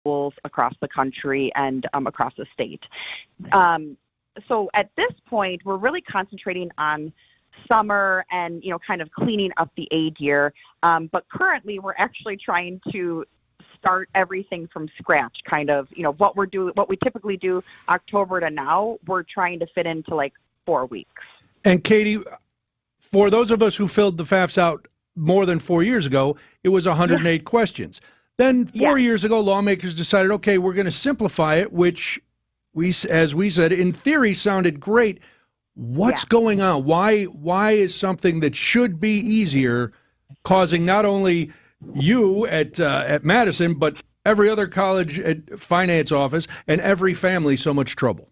schools across the country and across the state. So at this point, we're really concentrating on summer and, kind of cleaning up the aid year. But currently, we're actually trying to start everything from scratch, kind of, what we typically do October to now, we're trying to fit into like 4 weeks. And Katie, for those of us who filled the FAFSA out more than 4 years ago, it was 108 questions. Then 4 years ago, lawmakers decided, okay, we're going to simplify it, which as we said, in theory sounded great. What's going on? Why is something that should be easier causing not only you at Madison, but every other college at finance office and every family so much trouble?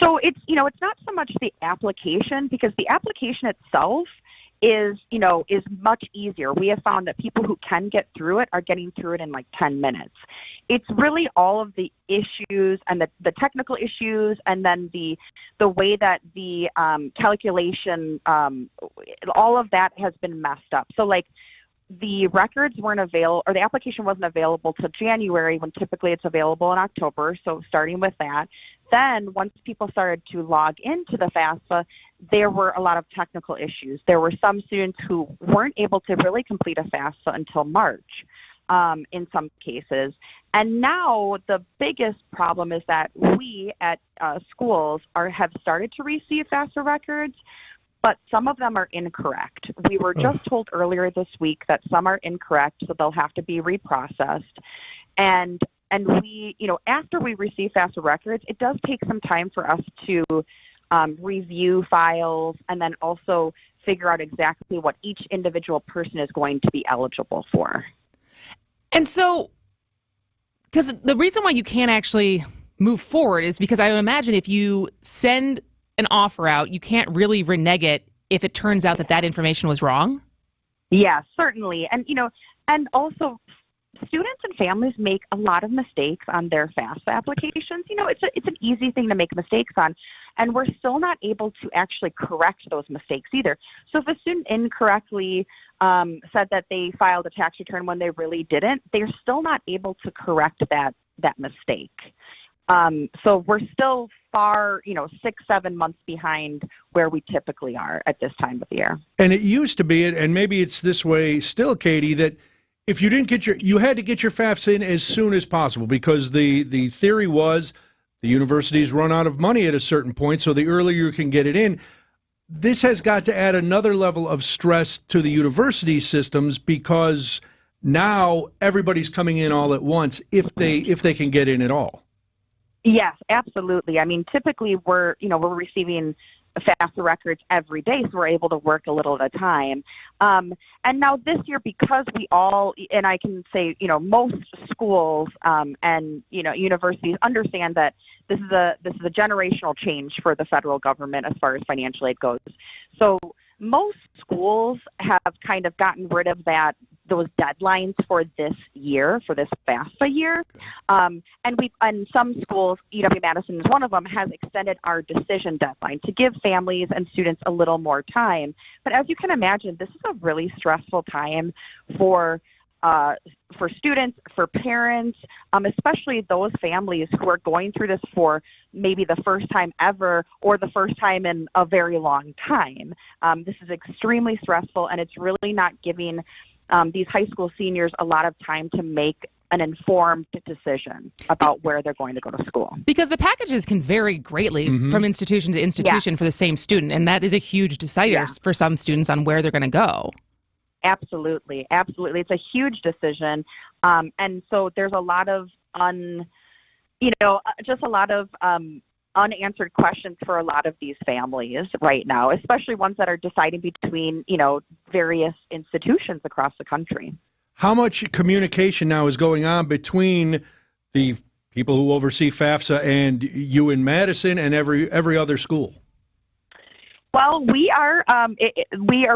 So it's not so much the application, because the application itself is much easier. We have found that people who can get through it are getting through it in like 10 minutes. It's really all of the issues and the technical issues, and then the way that the calculation, all of that has been messed up. So like the records weren't available, or the application wasn't available till January, when typically it's available in October. So starting with that. Then once people started to log into the FAFSA, there were a lot of technical issues. There were some students who weren't able to really complete a FAFSA until March in some cases. And now the biggest problem is that we at schools have started to receive FAFSA records, but some of them are incorrect. We were just told earlier this week that some are incorrect, so they'll have to be reprocessed. And we, after we receive FAFSA records, it does take some time for us to review files and then also figure out exactly what each individual person is going to be eligible for. And so, because the reason why you can't actually move forward is because I would imagine if you send an offer out, you can't really renege it if it turns out that information was wrong? Yeah, certainly. And, and also students and families make a lot of mistakes on their FAFSA applications. It's an easy thing to make mistakes on, and we're still not able to actually correct those mistakes either. So if a student incorrectly said that they filed a tax return when they really didn't, they're still not able to correct that mistake. So we're still far, 6-7 months behind where we typically are at this time of the year. And it used to be, and maybe it's this way still, Katie, that if you didn't you had to get your FAFSA in as soon as possible, because the theory was the universities run out of money at a certain point, so the earlier you can get it in. This has got to add another level of stress to the university systems, because now everybody's coming in all at once if they can get in at all. Yes, absolutely. I mean, typically we're receiving FAFSA records every day, so we're able to work a little at a time. And now this year, because and I can say, most schools and universities understand that this is a generational change for the federal government as far as financial aid goes. So most schools have kind of gotten rid of those deadlines for this year, for this FAFSA year. And some schools, UW-Madison is one of them, has extended our decision deadline to give families and students a little more time. But as you can imagine, this is a really stressful time for students, for parents, especially those families who are going through this for maybe the first time ever or the first time in a very long time. This is extremely stressful, and it's really not giving these high school seniors a lot of time to make an informed decision about where they're going to go to school. Because the packages can vary greatly from institution to institution for the same student, and that is a huge decider for some students on where they're going to go. Absolutely. It's a huge decision. And so there's a lot of unanswered questions for a lot of these families right now, especially ones that are deciding between, various institutions across the country. How much communication now is going on between the people who oversee FAFSA and you in Madison and every other school? Well, we are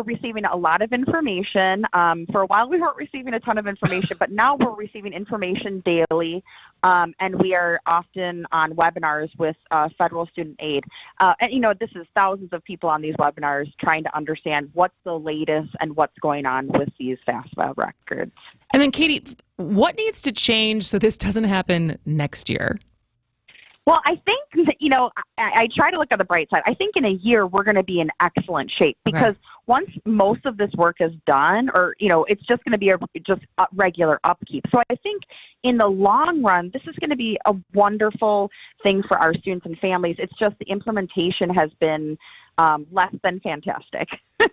receiving a lot of information. For a while, we weren't receiving a ton of information, but now we're receiving information daily, and we are often on webinars with federal student aid. And this is thousands of people on these webinars trying to understand what's the latest and what's going on with these FAFSA records. And then, Katie, what needs to change so this doesn't happen next year? Well, I think, I try to look at the bright side. I think in a year we're going to be in excellent shape because once most of this work is done, or, it's just going to be a regular upkeep. So I think in the long run, this is going to be a wonderful thing for our students and families. It's just the implementation has been less than fantastic,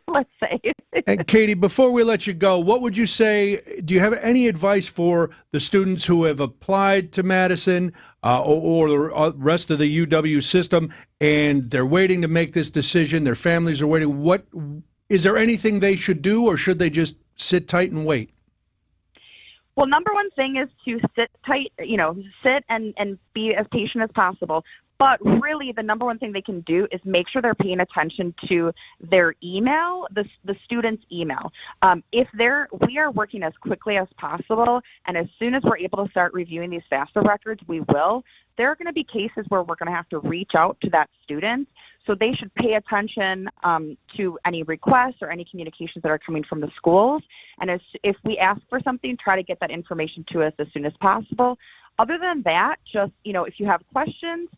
let's say. And Katie, before we let you go, what would you say, do you have any advice for the students who have applied to Madison or the rest of the UW system and they're waiting to make this decision, their families are waiting? What is there anything they should do, or should they just sit tight and wait? Well, number one thing is to sit tight, sit and be as patient as possible. But really, the number one thing they can do is make sure they're paying attention to their email, the student's email. We are working as quickly as possible, and as soon as we're able to start reviewing these FAFSA records, we will. There are going to be cases where we're going to have to reach out to that student, so they should pay attention to any requests or any communications that are coming from the schools. And if we ask for something, try to get that information to us as soon as possible. Other than that, just, if you have questions,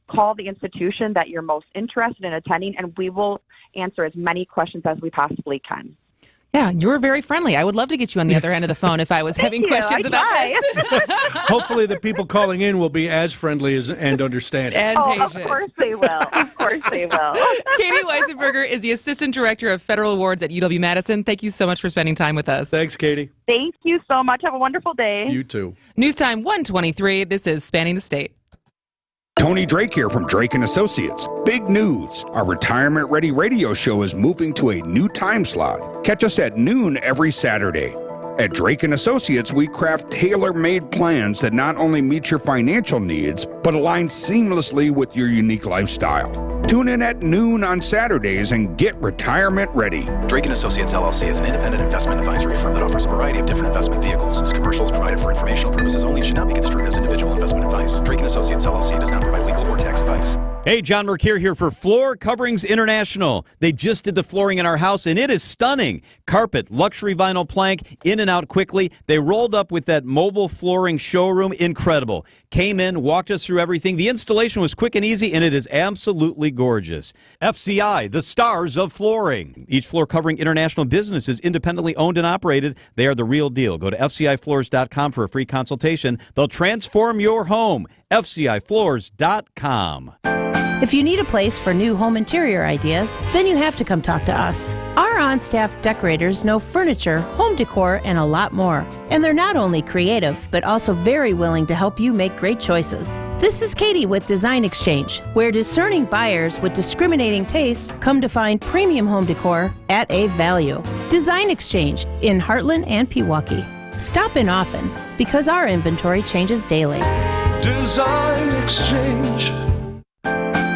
call the institution that you're most interested in attending, and we will answer as many questions as we possibly can. Yeah, you're very friendly. I would love to get you on the other end of the phone if I was having questions about this. Hopefully the people calling in will be as friendly and understanding. And patient. Of course they will. Of course they will. Katie Weisenberger is the Assistant Director of Federal Awards at UW-Madison. Thank you so much for spending time with us. Thanks, Katie. Thank you so much. Have a wonderful day. You too. News Time 123. This is Spanning the State. Tony Drake here from Drake & Associates. Big news! Our Retirement Ready radio show is moving to a new time slot. Catch us at noon every Saturday. At Drake & Associates, we craft tailor-made plans that not only meet your financial needs, but align seamlessly with your unique lifestyle. Tune in at noon on Saturdays and get retirement ready. Drake & Associates, LLC is an independent investment advisory firm that offers a variety of different investment vehicles. This commercial is provided for informational purposes only and should not be construed as individual investment advice. Drake & Associates, LLC does not provide legal or tax advice. Hey, John Mercure here for Floor Coverings International. They just did the flooring in our house, and it is stunning. Carpet, luxury vinyl plank, in and out quickly. They rolled up with that mobile flooring showroom. Incredible. Came in, walked us through everything. The installation was quick and easy, and it is absolutely gorgeous. FCI, the stars of flooring. Each Floor Covering International business is independently owned and operated. They are the real deal. Go to FCIFloors.com for a free consultation. They'll transform your home. FCIFloors.com. If you need a place for new home interior ideas, then you have to come talk to us. Our on-staff decorators know furniture, home decor, and a lot more. And they're not only creative, but also very willing to help you make great choices. This is Katie with Design Exchange, where discerning buyers with discriminating taste come to find premium home decor at a value. Design Exchange in Heartland and Pewaukee. Stop in often, because our inventory changes daily. Design Exchange.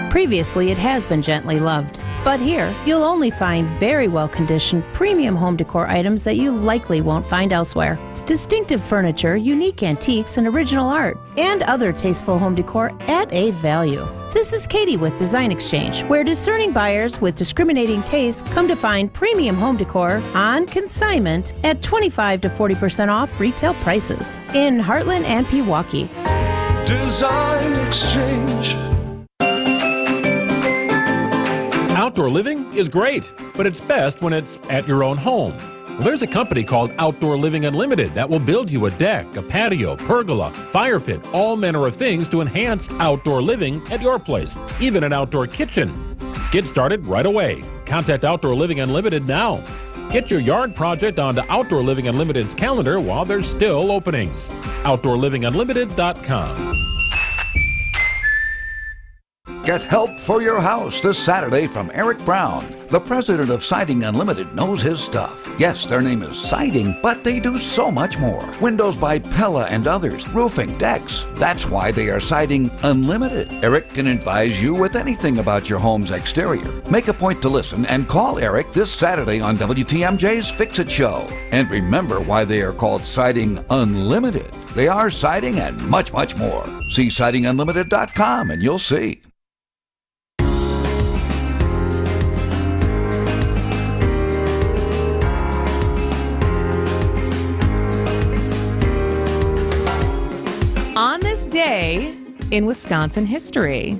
Previously, it has been gently loved, but here you'll only find very well-conditioned premium home decor items that you likely won't find elsewhere. Distinctive furniture, unique antiques, and original art, and other tasteful home decor at a value. This is Katie with Design Exchange, where discerning buyers with discriminating taste come to find premium home decor on consignment at 25 to 40% off retail prices in Heartland and Pewaukee. Design Exchange. Outdoor living is great, but it's best when it's at your own home. Well, there's a company called Outdoor Living Unlimited that will build you a deck, a patio, pergola, fire pit, all manner of things to enhance outdoor living at your place, even an outdoor kitchen. Get started right away. Contact Outdoor Living Unlimited now. Get your yard project onto Outdoor Living Unlimited's calendar while there's still openings. OutdoorLivingUnlimited.com. Get help for your house this Saturday from Eric Brown. The president of Siding Unlimited knows his stuff. Yes, their name is Siding, but they do so much more. Windows by Pella and others, roofing, decks. That's why they are Siding Unlimited. Eric can advise you with anything about your home's exterior. Make a point to listen and call Eric this Saturday on WTMJ's Fix It Show. And remember why they are called Siding Unlimited. They are siding and much, much more. See sidingunlimited.com and you'll see. On this day in Wisconsin history,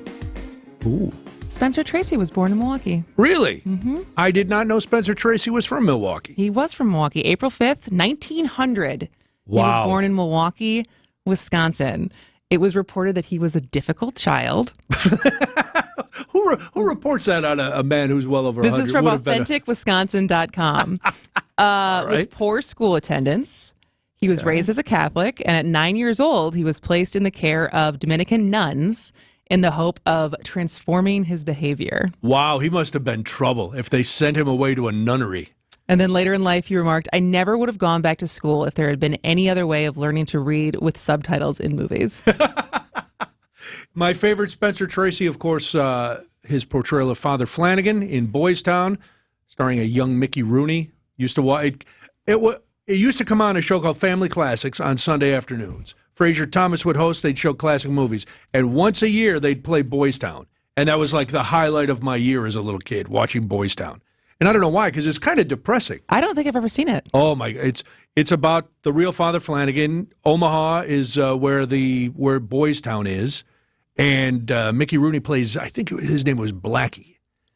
Spencer Tracy was born in Milwaukee. Really? Mm-hmm. I did not know Spencer Tracy was from Milwaukee. He was from Milwaukee. April 5th, 1900. Wow. He was born in Milwaukee, Wisconsin. It was reported that he was a difficult child. Who reports that on a man who's well over 100? This is from AuthenticWisconsin.com. Right. With poor school attendance. He was raised as a Catholic, and at 9 years old, he was placed in the care of Dominican nuns in the hope of transforming his behavior. Wow, he must have been trouble if they sent him away to a nunnery. And then later in life, he remarked, "I never would have gone back to school if there had been any other way of learning to read with subtitles in movies." My favorite Spencer Tracy, of course, his portrayal of Father Flanagan in Boys Town, starring a young Mickey Rooney. Used to watch it used to come on a show called Family Classics on Sunday afternoons. Fraser Thomas would host. They'd show classic movies. And once a year, they'd play Boys Town. And that was like the highlight of my year as a little kid, watching Boys Town. And I don't know why, because it's kind of depressing. I don't think I've ever seen it. Oh, my. It's about the real Father Flanagan. Omaha is where Boys Town is. And Mickey Rooney plays, I think his name was Blackie.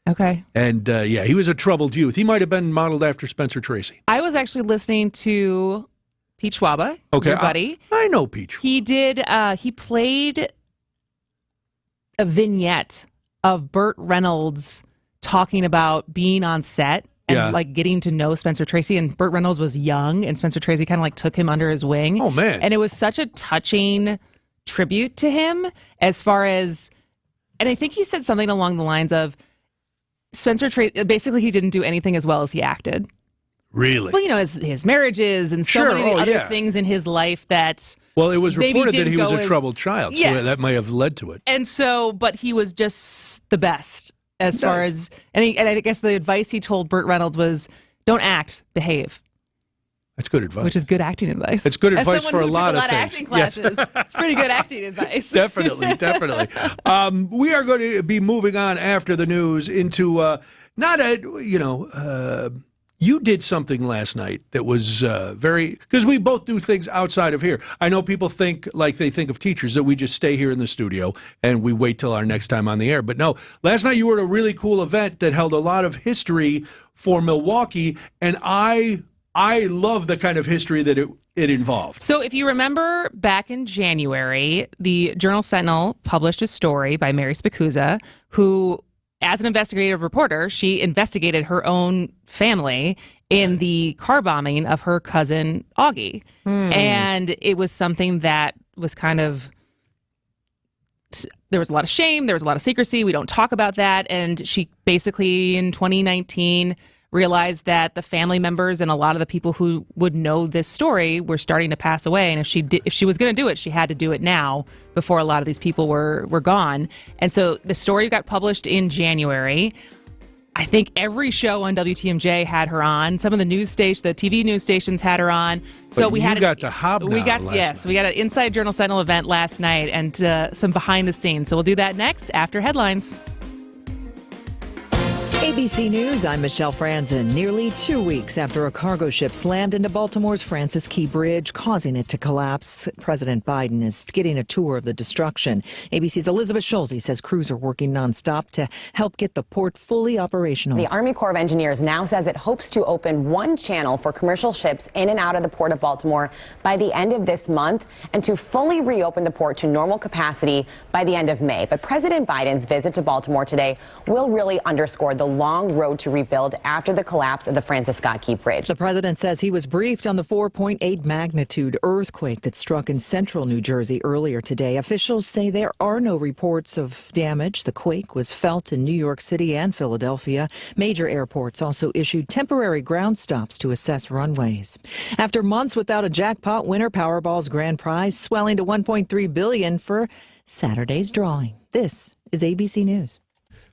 Okay. And, he was a troubled youth. He might have been modeled after Spencer Tracy. I was actually listening to Pete Schwaba, your buddy. I know Pete. He did, he played a vignette of Burt Reynolds talking about being on set and like getting to know Spencer Tracy. And Burt Reynolds was young, and Spencer Tracy kind of like took him under his wing. Oh, man. And it was such a touching tribute to him as far as, and I think he said something along the lines of, Spencer Tracy, basically he didn't do anything as well as he acted. Really? Well, you know, his marriages and so many other things in his life that... Well, it was reported that he was a troubled child, so that may have led to it. And so, but he was just the best as far as... And I guess the advice he told Burt Reynolds was, don't act, behave. That's good advice. Which is good acting advice. It's good advice for a lot of things. Acting classes, it's pretty good acting advice. Definitely. We are going to be moving on after the news into you did something last night that was very, because we both do things outside of here. I know people think like they think of teachers that we just stay here in the studio and we wait till our next time on the air. But no, last night you were at a really cool event that held a lot of history for Milwaukee, and I love the kind of history that it involved. So if you remember back in January, the Journal-Sentinel published a story by Mary Spicuzza, who, as an investigative reporter, she investigated her own family in the car bombing of her cousin, Augie. And it was something that was kind of... There was a lot of shame. There was a lot of secrecy. We don't talk about that. And she basically, in 2019... realized that the family members and a lot of the people who would know this story were starting to pass away, and if she was going to do it, she had to do it now before a lot of these people were gone. And so the story got published in January. I think every show on WTMJ had her on. Some of the TV news stations had her on. So we got to hobnob. We got an Inside Journal Sentinel event last night and some behind the scenes. So we'll do that next after headlines. ABC News, I'm Michelle Franzen. Nearly 2 weeks after a cargo ship slammed into Baltimore's Francis Key Bridge, causing it to collapse, President Biden is getting a tour of the destruction. ABC's Elizabeth Schulze says crews are working nonstop to help get the port fully operational. The Army Corps of Engineers now says it hopes to open one channel for commercial ships in and out of the port of Baltimore by the end of this month, and to fully reopen the port to normal capacity by the end of May. But President Biden's visit to Baltimore today will really underscore the long road to rebuild after the collapse of the Francis Scott Key Bridge. The president says he was briefed on the 4.8 magnitude earthquake that struck in central New Jersey earlier today. Officials say there are no reports of damage. The quake was felt in New York City and Philadelphia. Major airports also issued temporary ground stops to assess runways. After months without a jackpot winner, Powerball's grand prize swelling to $1.3 billion for Saturday's drawing. This is ABC News.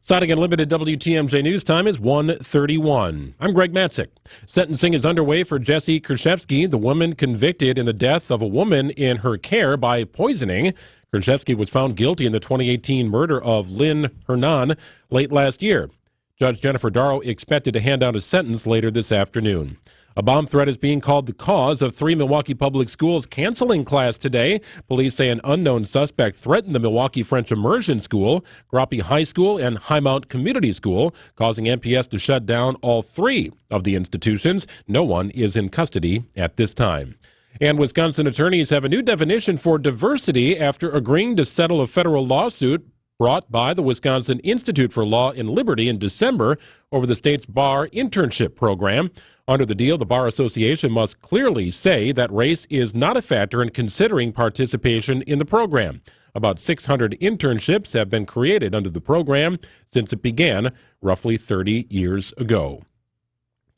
Citing Unlimited WTMJ News Time is 1:31. I'm Greg Matzik. Sentencing is underway for Jesse Kershevsky, the woman convicted in the death of a woman in her care by poisoning. Kershevsky was found guilty in the 2018 murder of Lynn Hernan late last year. Judge Jennifer Darrow expected to hand down a sentence later this afternoon. A bomb threat is being called the cause of 3 Milwaukee public schools canceling class today. Police say an unknown suspect threatened the Milwaukee French Immersion School, Groppe High School, and Highmount Community School, causing MPS to shut down all 3 of the institutions. No one is in custody at this time. And Wisconsin attorneys have a new definition for diversity after agreeing to settle a federal lawsuit brought by the Wisconsin Institute for Law and Liberty in December over the state's bar internship program. Under the deal, the Bar Association must clearly say that race is not a factor in considering participation in the program. About 600 internships have been created under the program since it began roughly 30 years ago.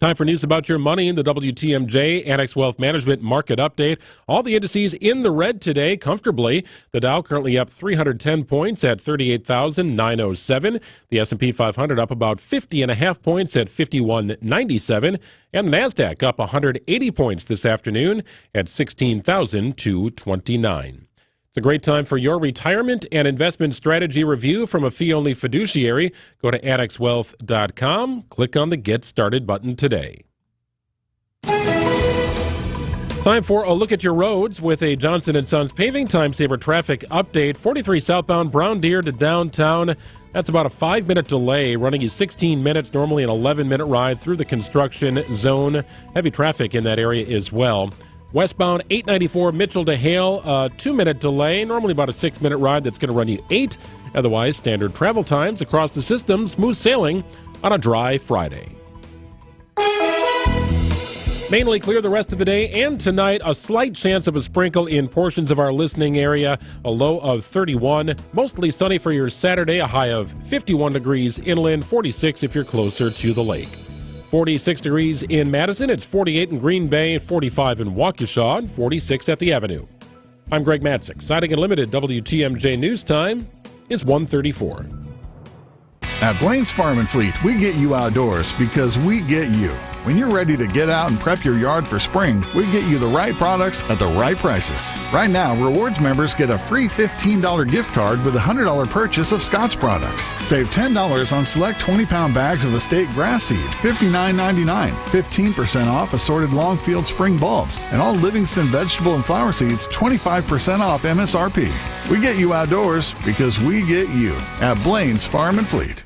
Time for news about your money in the WTMJ Annex Wealth Management Market Update. All the indices in the red today comfortably. The Dow currently up 310 points at 38,907. The S&P 500 up about 50.5 points at 5197. And the NASDAQ up 180 points this afternoon at 16,229. It's a great time for your retirement and investment strategy review from a fee-only fiduciary. Go to annexwealth.com. Click on the Get Started button today. Time for a look at your roads with a Johnson & Sons Paving Timesaver Traffic update. 43 southbound Brown Deer to downtown. That's about a 5-minute delay, running you 16 minutes, normally an 11-minute ride through the construction zone. Heavy traffic in that area as well. Westbound 894 Mitchell to Hale, a 2-minute delay, normally about a 6-minute ride that's going to run you 8. Otherwise, standard travel times across the system, smooth sailing on a dry Friday. Mainly clear the rest of the day and tonight, a slight chance of a sprinkle in portions of our listening area, a low of 31. Mostly sunny for your Saturday, a high of 51 degrees inland, 46 if you're closer to the lake. 46 degrees in Madison, it's 48 in Green Bay, 45 in Waukesha, and 46 at the Avenue. I'm Greg Matzik. Citing Unlimited WTMJ News Time is 1:34. At Blaes Farm and Fleet, we get you outdoors because we get you. When you're ready to get out and prep your yard for spring, we get you the right products at the right prices. Right now, Rewards members get a free $15 gift card with a $100 purchase of Scotts products. Save $10 on select 20-pound bags of estate grass seed, $59.99. 15% off assorted Longfield spring bulbs. And all Livingston vegetable and flower seeds, 25% off MSRP. We get you outdoors because we get you at Blaes Farm and Fleet.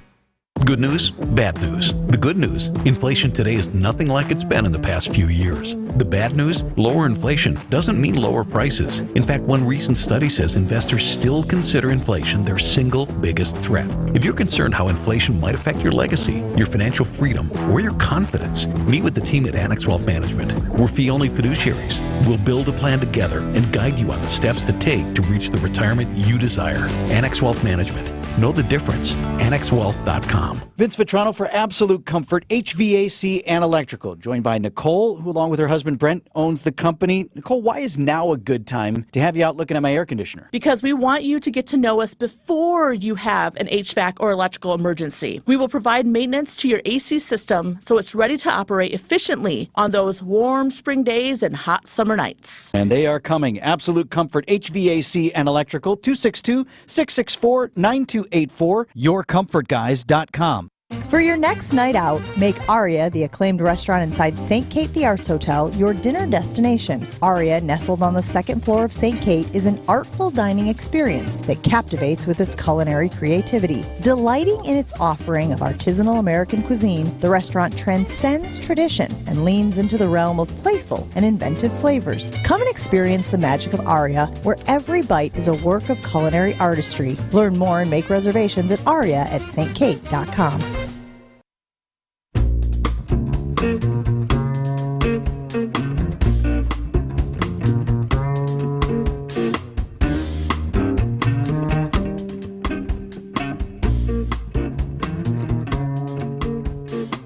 Good news, bad news. The good news, inflation today is nothing like it's been in the past few years. The bad news, lower inflation doesn't mean lower prices. In fact, one recent study says investors still consider inflation their single biggest threat. If you're concerned how inflation might affect your legacy, your financial freedom, or your confidence, meet with the team at Annex Wealth Management. We're fee-only fiduciaries. We'll build a plan together and guide you on the steps to take to reach the retirement you desire. Annex Wealth Management. Know the difference. AnnexWealth.com. Vince Vitrano for Absolute Comfort, HVAC and Electrical, joined by Nicole, who along with her husband Brent owns the company. Nicole, why is now a good time to have you out looking at my air conditioner? Because we want you to get to know us before you have an HVAC or electrical emergency. We will provide maintenance to your AC system so it's ready to operate efficiently on those warm spring days and hot summer nights. And they are coming. Absolute Comfort, HVAC and Electrical, 262-664-9284, yourcomfortguys.com. For your next night out, make Arya, the acclaimed restaurant inside St. Kate the Arts Hotel, your dinner destination. Arya, nestled on the second floor of St. Kate, is an artful dining experience that captivates with its culinary creativity. Delighting in its offering of artisanal American cuisine, the restaurant transcends tradition and leans into the realm of playful and inventive flavors. Come and experience the magic of Arya, where every bite is a work of culinary artistry. Learn more and make reservations at aria@stkate.com.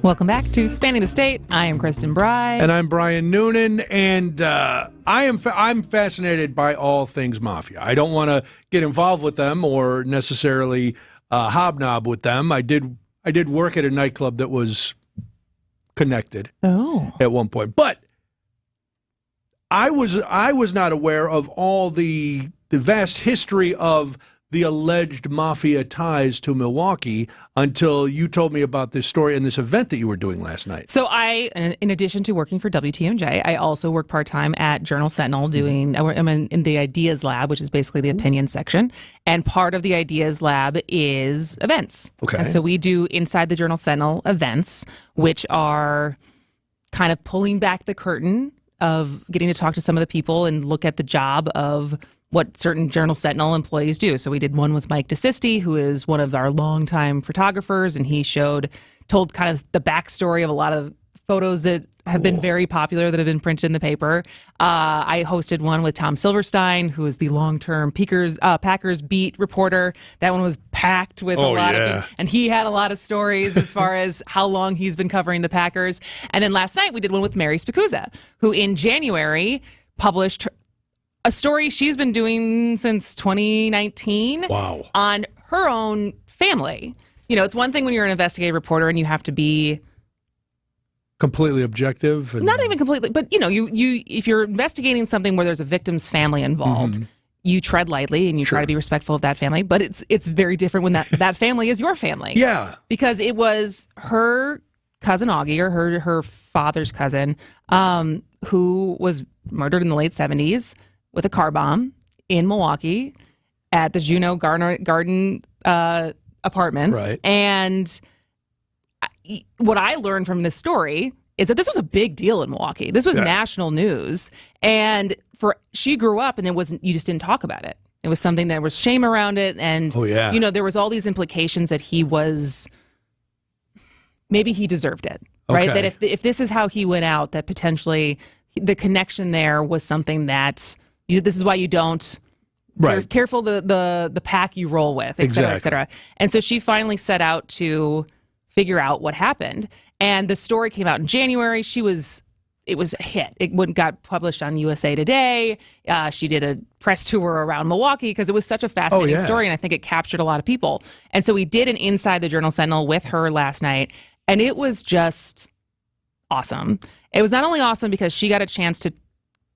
Welcome back to Spanning the State. I am Kristen Bry. And I'm Brian Noonan, and I'm fascinated by all things mafia. I don't want to get involved with them or necessarily hobnob with them. I did work at a nightclub that was connected at one point, but I was not aware of all the vast history of the alleged mafia ties to Milwaukee until you told me about this story and this event that you were doing last night. So in addition to working for WTMJ, I also work part-time at Journal Sentinel I'm in the Ideas Lab, which is basically the opinion section. And part of the Ideas Lab is events. Okay. And so we do inside the Journal Sentinel events, which are kind of pulling back the curtain of getting to talk to some of the people and look at the job of what certain Journal Sentinel employees do. So we did one with Mike DeSisti, who is one of our longtime photographers, and he told kind of the backstory of a lot of photos that have been very popular that have been printed in the paper. I hosted one with Tom Silverstein, who is the long-term Packers beat reporter. That one was packed with a lot of, and he had a lot of stories as far as how long he's been covering the Packers. And then last night we did one with Mary Spicuzza, who in January published a story she's been doing since 2019 on her own family. You know, it's one thing when you're an investigative reporter and you have to be completely objective. Not even completely, but you know, you if you're investigating something where there's a victim's family involved, you tread lightly and you try to be respectful of that family. But it's very different when that family is your family. Yeah. Because it was her cousin Augie, or her father's cousin, who was murdered in the late 70s with a car bomb in Milwaukee at the Juneau Garden apartments. Right. And what I learned from this story is that this was a big deal in Milwaukee. This was national news. And she grew up and you just didn't talk about it. It was something that was shame around it. And, you know, there was all these implications that maybe he deserved it, right? Okay. That if this is how he went out, that potentially the connection there was something that this is why you don't careful the pack you roll with, et cetera, et cetera. And so she finally set out to figure out what happened. And the story came out in January. It was a hit. It got published on USA Today. She did a press tour around Milwaukee because it was such a fascinating story, and I think it captured a lot of people. And so we did an Inside the Journal Sentinel with her last night, and it was just awesome. It was not only awesome because she got a chance to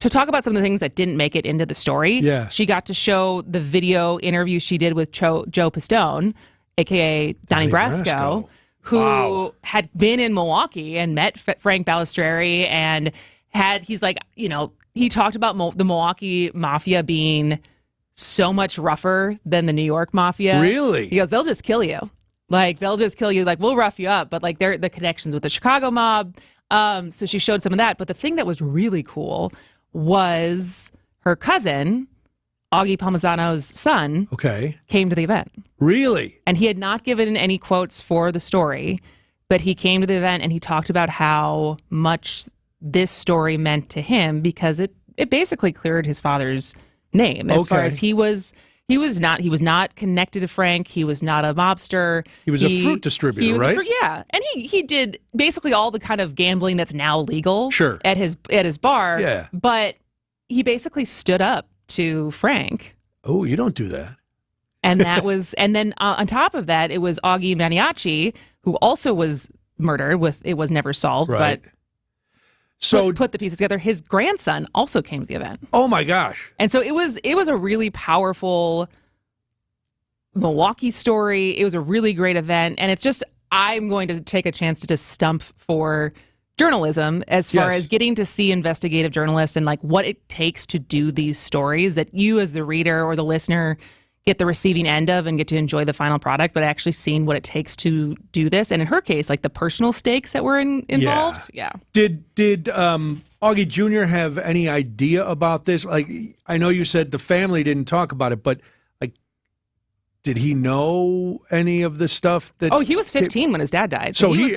talk about some of the things that didn't make it into the story. Yeah. She got to show the video interview she did with Joe Pistone, a.k.a. Donnie Brasco, who had been in Milwaukee and met Frank Balistreri, and he's like, you know, he talked about the Milwaukee Mafia being so much rougher than the New York Mafia. Really? He goes, they'll just kill you. Like, they'll just kill you. Like, we'll rough you up. But, like, the connections with the Chicago mob. So she showed some of that. But the thing that was really cool was her cousin, Augie Palmisano's son, came to the event. Really? And he had not given any quotes for the story, but he came to the event and he talked about how much this story meant to him because it basically cleared his father's name as far as he was not connected to Frank. He was not a mobster. He was a fruit distributor, right? And he did basically all the kind of gambling that's now legal at his bar. Yeah. But he basically stood up to Frank. Oh, you don't do that. And that was, and then on top of that, it was Augie Maniaci, who also was murdered it was never solved, but put the pieces together. His grandson also came to the event. Oh my gosh. And so it was a really powerful Milwaukee story. It was a really great event. And it's just, I'm going to take a chance to just stump for journalism as far as getting to see investigative journalists and like what it takes to do these stories that you as the reader or the listener get the receiving end of and get to enjoy the final product, but actually seeing what it takes to do this. And in her case, like the personal stakes that were involved. Yeah. Did Augie Jr. have any idea about this? Like, I know you said the family didn't talk about it, but like, did he know any of the stuff that? Oh, he was 15 when his dad died. So he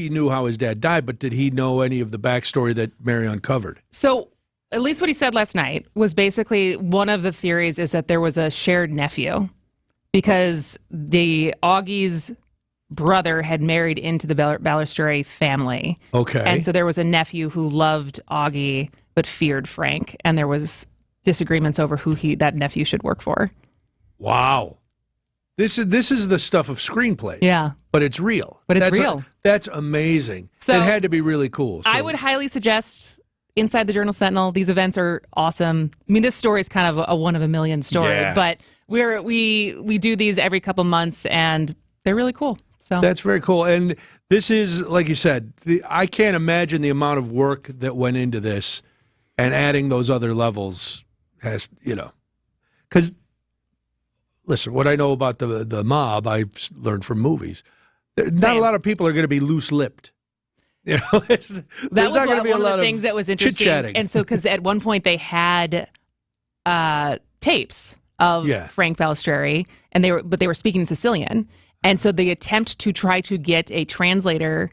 knew how his dad died, but did he know any of the backstory that Mary uncovered? So at least what he said last night was basically one of the theories is that there was a shared nephew because the Augie's brother had married into the Ballestre family. Okay. And so there was a nephew who loved Augie but feared Frank, and there was disagreements over who that nephew should work for. Wow. This is the stuff of screenplays. Yeah. But it's real. But it's real. That's amazing. So it had to be really cool. So. I would highly suggest Inside the Journal-Sentinel. These events are awesome. I mean, this story is kind of a one of a million story, but we do these every couple months, and they're really cool. So that's very cool. And this is, like you said, I can't imagine the amount of work that went into this, and adding those other levels has, because listen, what I know about the mob, I've learned from movies. Not a lot of people are going to be loose-lipped. That was one of the things that was interesting. Chit-chatting. And so, because at one point they had tapes of Frank Ballestre, and they were speaking in Sicilian. And so the attempt to try to get a translator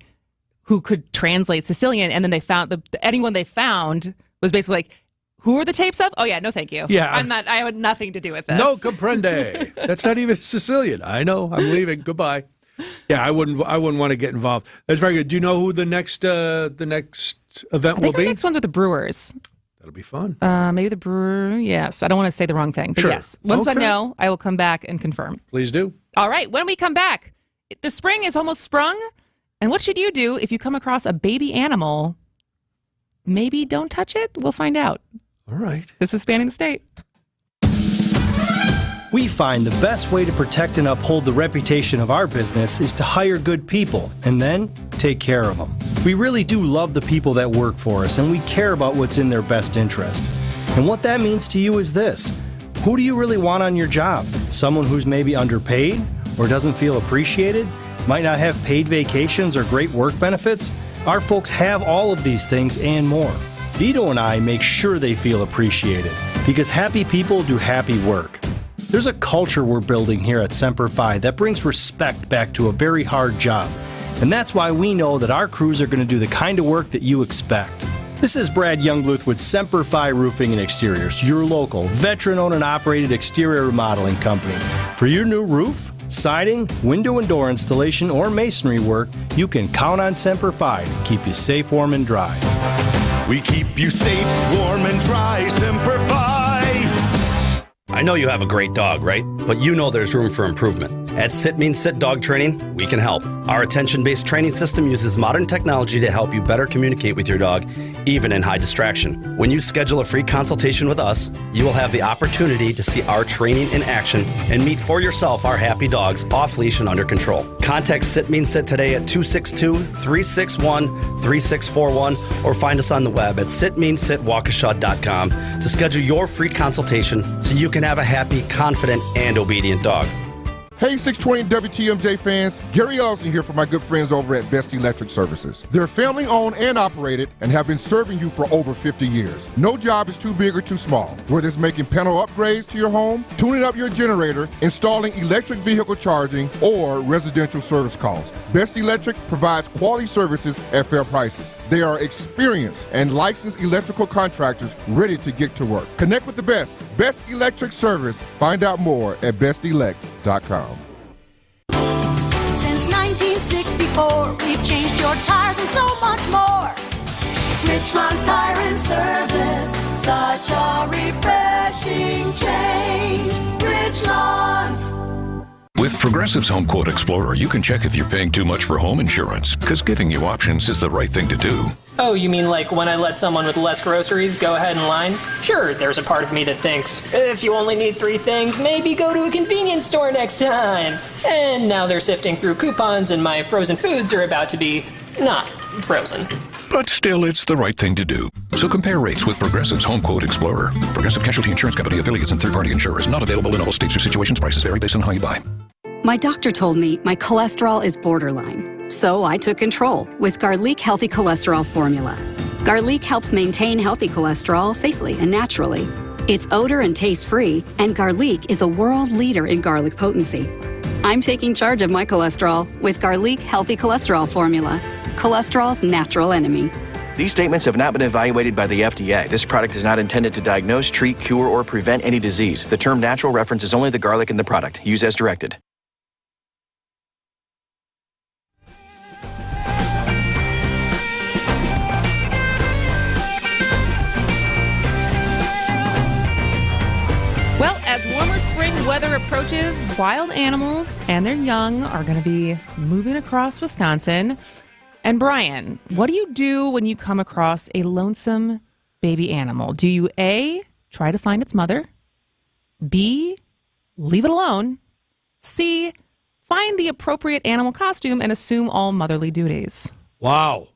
who could translate Sicilian, and then they found anyone they found was basically like, who are the tapes of? Oh yeah, no thank you. Yeah. I had nothing to do with this. No comprende. That's not even Sicilian. I know. I'm leaving. Goodbye. Yeah, I wouldn't want to get involved. That's very good. Do you know who the next event I think will be? The next one's with the Brewers. That'll be fun. Maybe the Brewer. Yes, I don't want to say the wrong thing, but yes. Once I know, I will come back and confirm. Please do. All right. When we come back, the spring is almost sprung, and what should you do if you come across a baby animal? Maybe don't touch it. We'll find out. All right. This is Spanning the State. We find the best way to protect and uphold the reputation of our business is to hire good people and then take care of them. We really do love the people that work for us, and we care about what's in their best interest. And what that means to you is this: who do you really want on your job? Someone who's maybe underpaid or doesn't feel appreciated, might not have paid vacations or great work benefits? Our folks have all of these things and more. Vito and I make sure they feel appreciated, because happy people do happy work. There's a culture we're building here at Semper Fi that brings respect back to a very hard job. And that's why we know that our crews are going to do the kind of work that you expect. This is Brad Youngluth with Semper Fi Roofing and Exteriors, your local, veteran-owned and operated exterior remodeling company. For your new roof, siding, window and door installation, or masonry work, you can count on Semper Fi to keep you safe, warm, and dry. We keep you safe, warm, and dry. Semper Fi. I know you have a great dog, right? But you know there's room for improvement. At Sit Means Sit Dog Training, we can help. Our attention-based training system uses modern technology to help you better communicate with your dog, even in high distraction. When you schedule a free consultation with us, you will have the opportunity to see our training in action and meet for yourself our happy dogs off leash and under control. Contact Sit Means Sit today at 262-361-3641 or find us on the web at sitmeansitwaukesha.com to schedule your free consultation so you can have a happy, confident, and obedient dog. Hey, 620 WTMJ fans, Gary Ellison here for my good friends over at Best Electric Services. They're family owned and operated and have been serving you for over 50 years. No job is too big or too small, whether it's making panel upgrades to your home, tuning up your generator, installing electric vehicle charging, or residential service calls. Best Electric provides quality services at fair prices. They are experienced and licensed electrical contractors ready to get to work. Connect with the best. Best Electric Service. Find out more at bestelect.com. Since 1964, we've changed your tires and so much more. Richland's Tire and Service, such a refreshing change. Richland's. With Progressive's Home Quote Explorer, you can check if you're paying too much for home insurance, because giving you options is the right thing to do. Oh, you mean like when I let someone with less groceries go ahead in line? Sure, there's a part of me that thinks, if you only need 3 things, maybe go to a convenience store next time. And now they're sifting through coupons and my frozen foods are about to be not frozen. But still, it's the right thing to do. So compare rates with Progressive's Home Quote Explorer. Progressive Casualty Insurance Company affiliates and third-party insurers. Not available in all states or situations. Prices vary based on how you buy. My doctor told me my cholesterol is borderline, so I took control with Garlic Healthy Cholesterol Formula. Garlic helps maintain healthy cholesterol safely and naturally. It's odor and taste-free, and Garlic is a world leader in garlic potency. I'm taking charge of my cholesterol with Garlic Healthy Cholesterol Formula, cholesterol's natural enemy. These statements have not been evaluated by the FDA. This product is not intended to diagnose, treat, cure, or prevent any disease. The term natural references only the garlic in the product. Use as directed. as warmer spring weather approaches, wild animals and their young are going to be moving across Wisconsin. And Brian, what do you do when you come across a lonesome baby animal? Do you A, try to find its mother, B, leave it alone, C, find the appropriate animal costume and assume all motherly duties? Wow.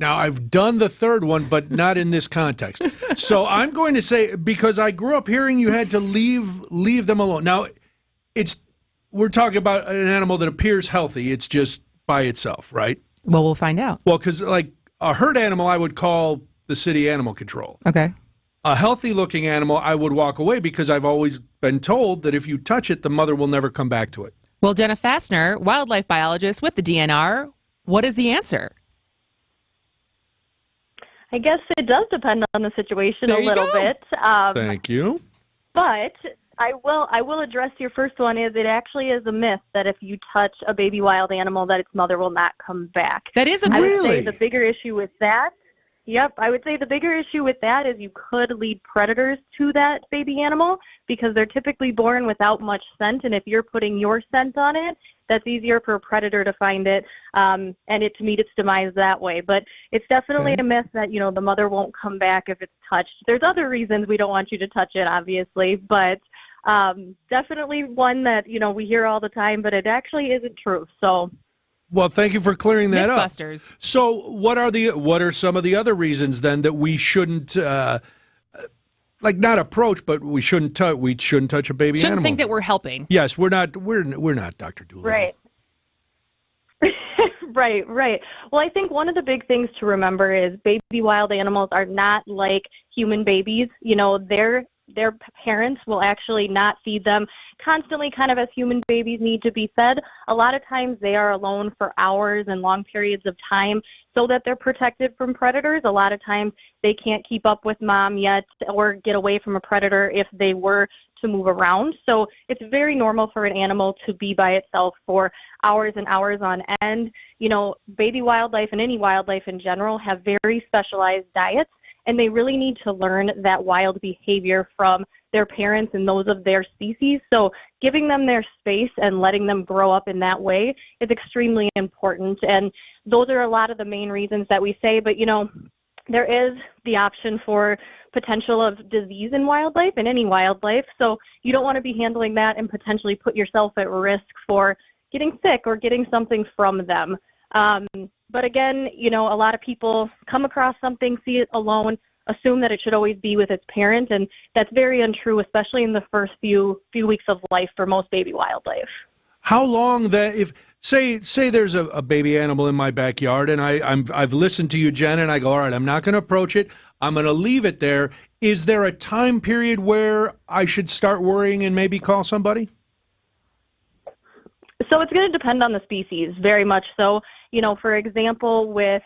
Now, I've done the third one, but not in this context. So I'm going to say, because I grew up hearing you had to leave them alone. Now, we're talking about an animal that appears healthy. It's just by itself, right? Well, we'll find out. Well, because like a herd animal, I would call the city animal control. Okay. A healthy-looking animal, I would walk away because I've always been told that if you touch it, the mother will never come back to it. Well, Jenna Fassner, wildlife biologist with the DNR, what is the answer? I guess it does depend on the situation a little bit. Thank you. But I will address your first one. Is it actually is a myth that if you touch a baby wild animal, that its mother will not come back? That is a myth. I would say the bigger issue with that. Yep, I would say the bigger issue with that is you could lead predators to that baby animal because they're typically born without much scent, and if you're putting your scent on it, that's easier for a predator to find it and it to meet its demise that way. But it's definitely a myth that, the mother won't come back if it's touched. There's other reasons we don't want you to touch it, obviously, but definitely one that, we hear all the time, but it actually isn't true. So. Well, thank you for clearing that up. Mythbusters. So what are some of the other reasons then that we shouldn't not approach, but we shouldn't touch a baby Shouldn't animal? think that we're helping. Yes, we're not Dr. Doolittle. Right. Right. Well, I think one of the big things to remember is baby wild animals are not like human babies. Their parents will actually not feed them constantly, kind of as human babies need to be fed. A lot of times they are alone for hours and long periods of time so that they're protected from predators. A lot of times they can't keep up with mom yet or get away from a predator if they were to move around. So it's very normal for an animal to be by itself for hours and hours on end. Baby wildlife and any wildlife in general have very specialized diets, and they really need to learn that wild behavior from their parents and those of their species. So giving them their space and letting them grow up in that way is extremely important. And those are a lot of the main reasons that we say, but there is the option for potential of disease in wildlife, in any wildlife. So you don't want to be handling that and potentially put yourself at risk for getting sick or getting something from them. But again, a lot of people come across something, see it alone, assume that it should always be with its parent, and that's very untrue, especially in the first few weeks of life for most baby wildlife. How long that if say there's a baby animal in my backyard and I've listened to you, Jen, and I go, all right, I'm not going to approach it. I'm going to leave it there. Is there a time period where I should start worrying and maybe call somebody? So it's going to depend on the species, very much so. For example, with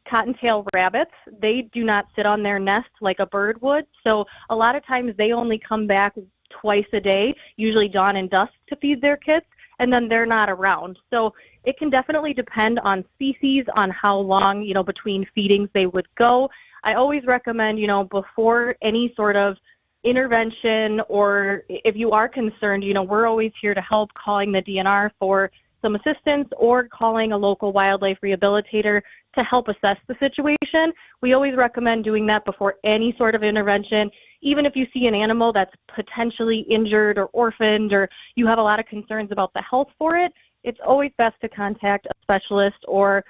cottontail rabbits, they do not sit on their nest like a bird would. So a lot of times they only come back twice a day, usually dawn and dusk, to feed their kids, and then they're not around. So it can definitely depend on species, on how long, between feedings they would go. I always recommend, before any sort of intervention, or if you are concerned, we're always here to help, calling the DNR for some assistance or calling a local wildlife rehabilitator to help assess the situation. We always recommend doing that before any sort of intervention. Even if you see an animal that's potentially injured or orphaned, or you have a lot of concerns about the health for it, it's always best to contact a specialist or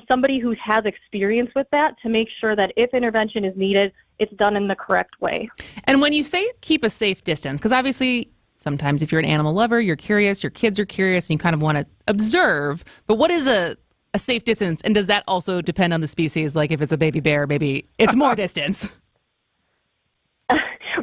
somebody who has experience with that to make sure that if intervention is needed, it's done in the correct way. And when you say keep a safe distance, because obviously sometimes if you're an animal lover, you're curious, your kids are curious, and you kind of want to observe, but what is a safe distance, and does that also depend on the species? Like if it's a baby bear, maybe it's more distance.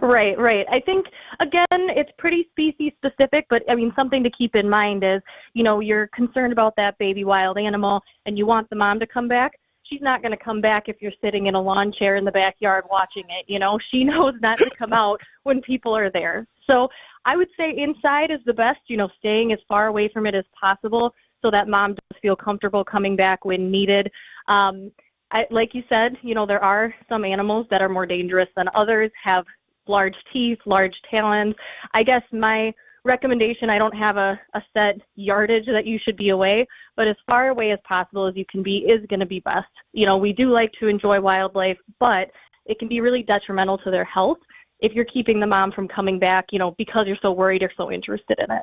Right. I think, again, it's pretty species specific, but something to keep in mind is, you're concerned about that baby wild animal and you want the mom to come back. She's not going to come back if you're sitting in a lawn chair in the backyard watching it. She knows not to come out when people are there. So I would say inside is the best, staying as far away from it as possible so that mom does feel comfortable coming back when needed. Like you said, there are some animals that are more dangerous than others, have large teeth, large talons. I guess my recommendation, I don't have a set yardage that you should be away, but as far away as possible as you can be is going to be best. We do like to enjoy wildlife, but it can be really detrimental to their health if you're keeping the mom from coming back, because you're so worried or so interested in it.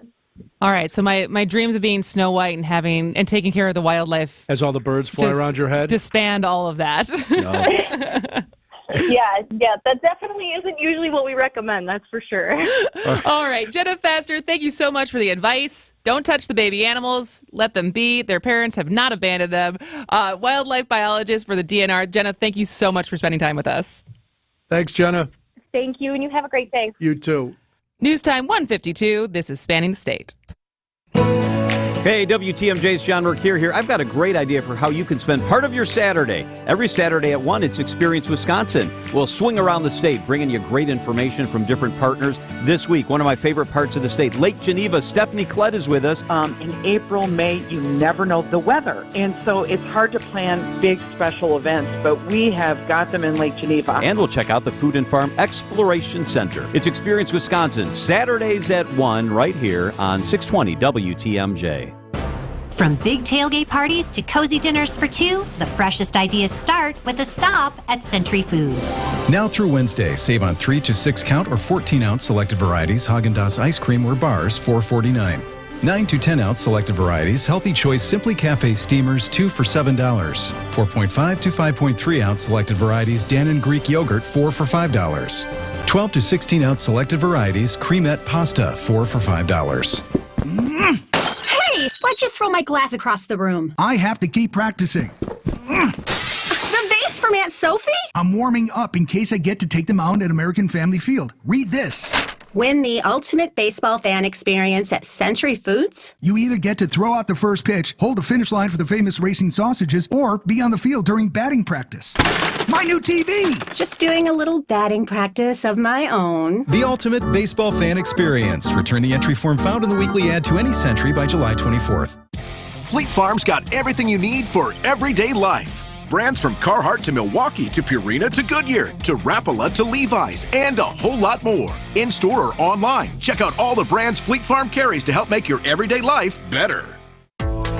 All right, so my dreams of being Snow White and taking care of the wildlife, as all the birds fly around your head, disband all of that. No. Yeah, that definitely isn't usually what we recommend, that's for sure. All right, Jenna Faster, thank you so much for the advice. Don't touch the baby animals. Let them be. Their parents have not abandoned them. Wildlife biologist for the DNR. Jenna, thank you so much for spending time with us. Thanks, Jenna. Thank you, and you have a great day. You too. News Time 152. This is Spanning the State. Hey, WTMJ's John Rourke here. I've got a great idea for how you can spend part of your Saturday. Every Saturday at 1, it's Experience Wisconsin. We'll swing around the state, bringing you great information from different partners. This week, one of my favorite parts of the state, Lake Geneva. Stephanie Klett is with us. In April, May, you never know the weather. And so it's hard to plan big special events, but we have got them in Lake Geneva. And we'll check out the Food and Farm Exploration Center. It's Experience Wisconsin, Saturdays at 1, right here on 620 WTMJ. From big tailgate parties to cozy dinners for two, the freshest ideas start with a stop at Century Foods. Now through Wednesday, save on 3 to 6 count or 14-ounce selected varieties Haagen-Dazs ice cream or bars, $4.49. 9 to 10-ounce selected varieties Healthy Choice Simply Cafe steamers, 2 for $7. 4.5 to 5.3-ounce selected varieties Dannon Greek yogurt, 4 for $5. 12 to 16-ounce selected varieties Cremette pasta, 4 for $5. Why'd you throw my glass across the room? I have to keep practicing. The vase from Aunt Sophie? I'm warming up in case I get to take them out at American Family Field. Read this. Win the ultimate baseball fan experience at Century Foods? You either get to throw out the first pitch, hold the finish line for the famous racing sausages, or be on the field during batting practice. My new TV! Just doing a little batting practice of my own. The ultimate baseball fan experience. Return the entry form found in the weekly ad to any Century by July 24th. Fleet Farm's got everything you need for everyday life. Brands from Carhartt to Milwaukee to Purina to Goodyear to Rapala to Levi's and a whole lot more. In-store or online, check out all the brands Fleet Farm carries to help make your everyday life better.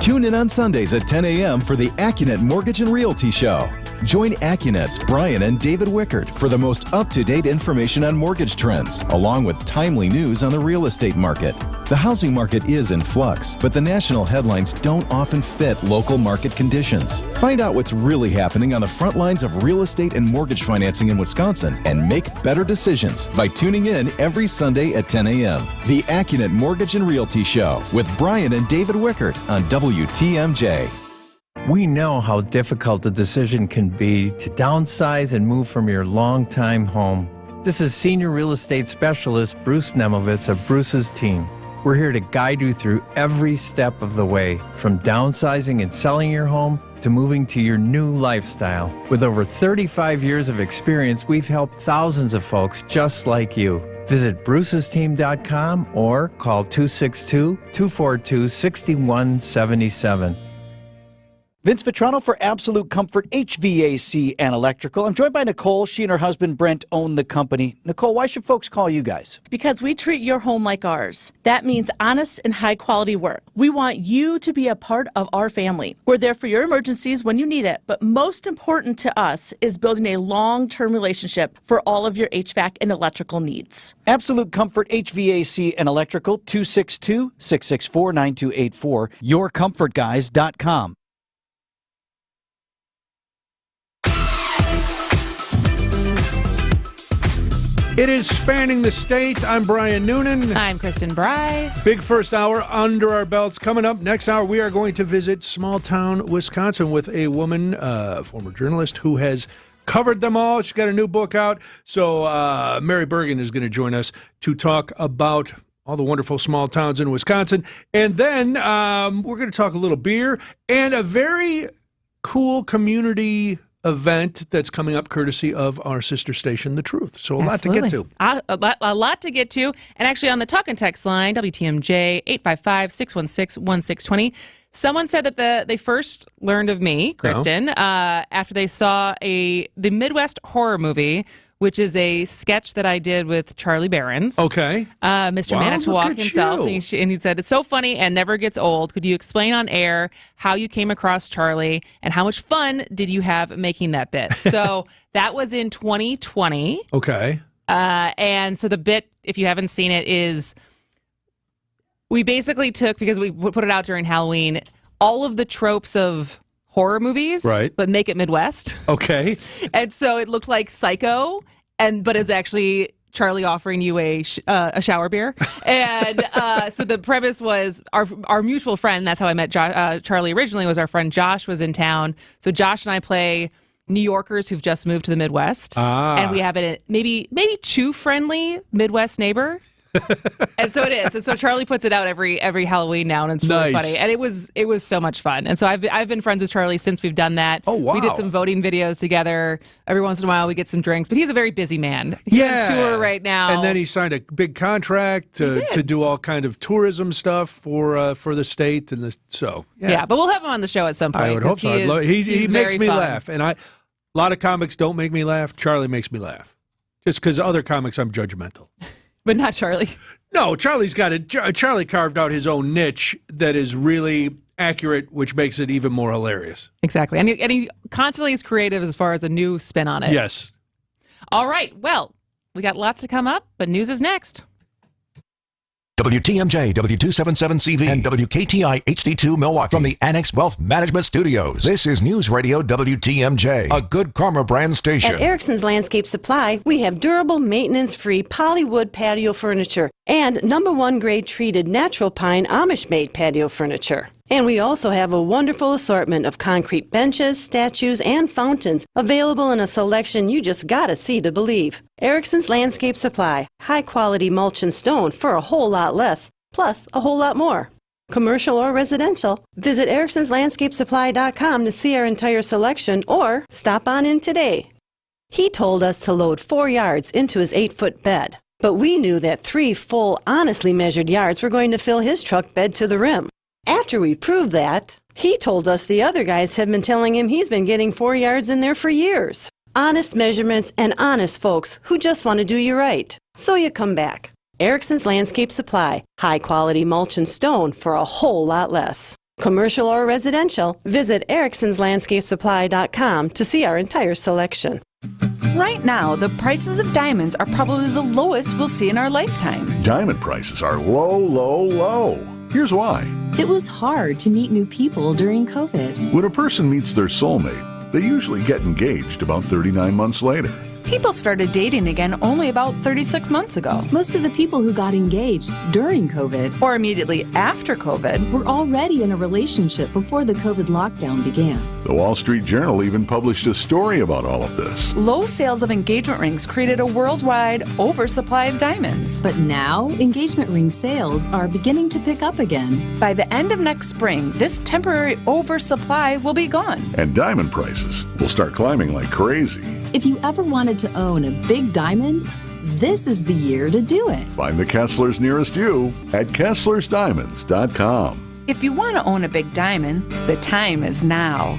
Tune in on Sundays at 10 a.m. for the Accunet Mortgage and Realty Show. Join Accunet's Brian and David Wickert for the most up-to-date information on mortgage trends, along with timely news on the real estate market. The housing market is in flux, but the national headlines don't often fit local market conditions. Find out what's really happening on the front lines of real estate and mortgage financing in Wisconsin and make better decisions by tuning in every Sunday at 10 a.m. The Accunet Mortgage and Realty Show with Brian and David Wickert on WTMJ. We know how difficult the decision can be to downsize and move from your longtime home. This is Senior Real Estate Specialist Bruce Nemovitz of Bruce's Team. We're here to guide you through every step of the way, from downsizing and selling your home to moving to your new lifestyle. With over 35 years of experience, we've helped thousands of folks just like you. Visit brucesteam.com or call 262-242-6177. Vince Vitrano for Absolute Comfort HVAC and Electrical. I'm joined by Nicole. She and her husband Brent own the company. Nicole, why should folks call you guys? Because we treat your home like ours. That means honest and high quality work. We want you to be a part of our family. We're there for your emergencies when you need it, but most important to us is building a long-term relationship for all of your HVAC and electrical needs. Absolute Comfort HVAC and Electrical, 262-664-9284, yourcomfortguys.com. It is Spanning the State. I'm Brian Noonan. I'm Kristen Bry. Big first hour under our belts. Coming up next hour, we are going to visit small-town Wisconsin with a woman, former journalist, who has covered them all. She's got a new book out. So Mary Bergen is going to join us to talk about all the wonderful small towns in Wisconsin. And then we're going to talk a little beer and a very cool community event that's coming up courtesy of our sister station, The Truth. So a lot to get to. A lot to get to. And actually on the talk and text line, WTMJ 855-616-1620, someone said that they first learned of me, Kristen, after they saw the Midwest horror movie which is a sketch that I did with Charlie Behrens. Okay. Mr. Wow, Manitowoc look at himself. you. And he said, it's so funny and never gets old. Could you explain on air how you came across Charlie and how much fun did you have making that bit? So that was in 2020. Okay. And so the bit, if you haven't seen it, is we basically took, because we put it out during Halloween, all of the tropes of horror movies, right, but make it Midwest. Okay. And so it looked like Psycho, but it's actually Charlie offering you a shower beer. And so the premise was our mutual friend, that's how I met Charlie originally, was our friend Josh was in town. So Josh and I play New Yorkers who've just moved to the Midwest. And we have a maybe too friendly Midwest neighbor. And so it is. And so Charlie puts it out every Halloween now, and it's really funny. And it was so much fun. And so I've been friends with Charlie since we've done that. Oh, wow. We did some voting videos together. Every once in a while we get some drinks. But he's a very busy man. He's on tour right now. And then he signed a big contract to do all kind of tourism stuff for the state, and yeah. But we'll have him on the show at some point. I would hope so. He makes me laugh, and a lot of comics don't make me laugh. Charlie makes me laugh, just because other comics I'm judgmental. But not Charlie. No, Charlie's got it. Charlie carved out his own niche that is really accurate, which makes it even more hilarious. Exactly. And he constantly is creative as far as a new spin on it. Yes. All right. Well, we got lots to come up, but news is next. WTMJ, W277CV, and WKTI HD2 Milwaukee from the Annex Wealth Management Studios. This is News Radio WTMJ, a good karma brand station. At Erickson's Landscape Supply, we have durable, maintenance-free polywood patio furniture and #1 grade treated natural pine Amish-made patio furniture. And we also have a wonderful assortment of concrete benches, statues, and fountains available in a selection you just gotta see to believe. Erickson's Landscape Supply, high-quality mulch and stone for a whole lot less, plus a whole lot more. Commercial or residential, visit ericksonslandscapesupply.com to see our entire selection or stop on in today. He told us to load 4 yards into his 8-foot bed, but we knew that 3 full, honestly measured yards were going to fill his truck bed to the rim. After we proved that, he told us the other guys have been telling him he's been getting 4 yards in there for years. Honest measurements and honest folks who just want to do you right. So you come back. Erickson's Landscape Supply. High quality mulch and stone for a whole lot less. Commercial or residential, visit ericksonslandscapesupply.com to see our entire selection. Right now, the prices of diamonds are probably the lowest we'll see in our lifetime. Diamond prices are low, low, low. Here's why. It was hard to meet new people during COVID. When a person meets their soulmate, they usually get engaged about 39 months later. People started dating again only about 36 months ago. Most of the people who got engaged during COVID or immediately after COVID were already in a relationship before the COVID lockdown began. The Wall Street Journal even published a story about all of this. Low sales of engagement rings created a worldwide oversupply of diamonds. But now, engagement ring sales are beginning to pick up again. By the end of next spring, this temporary oversupply will be gone. And diamond prices will start climbing like crazy. If you ever wanted to own a big diamond, this is the year to do it. Find the Kesslers nearest you at KesslersDiamonds.com. If you want to own a big diamond, the time is now.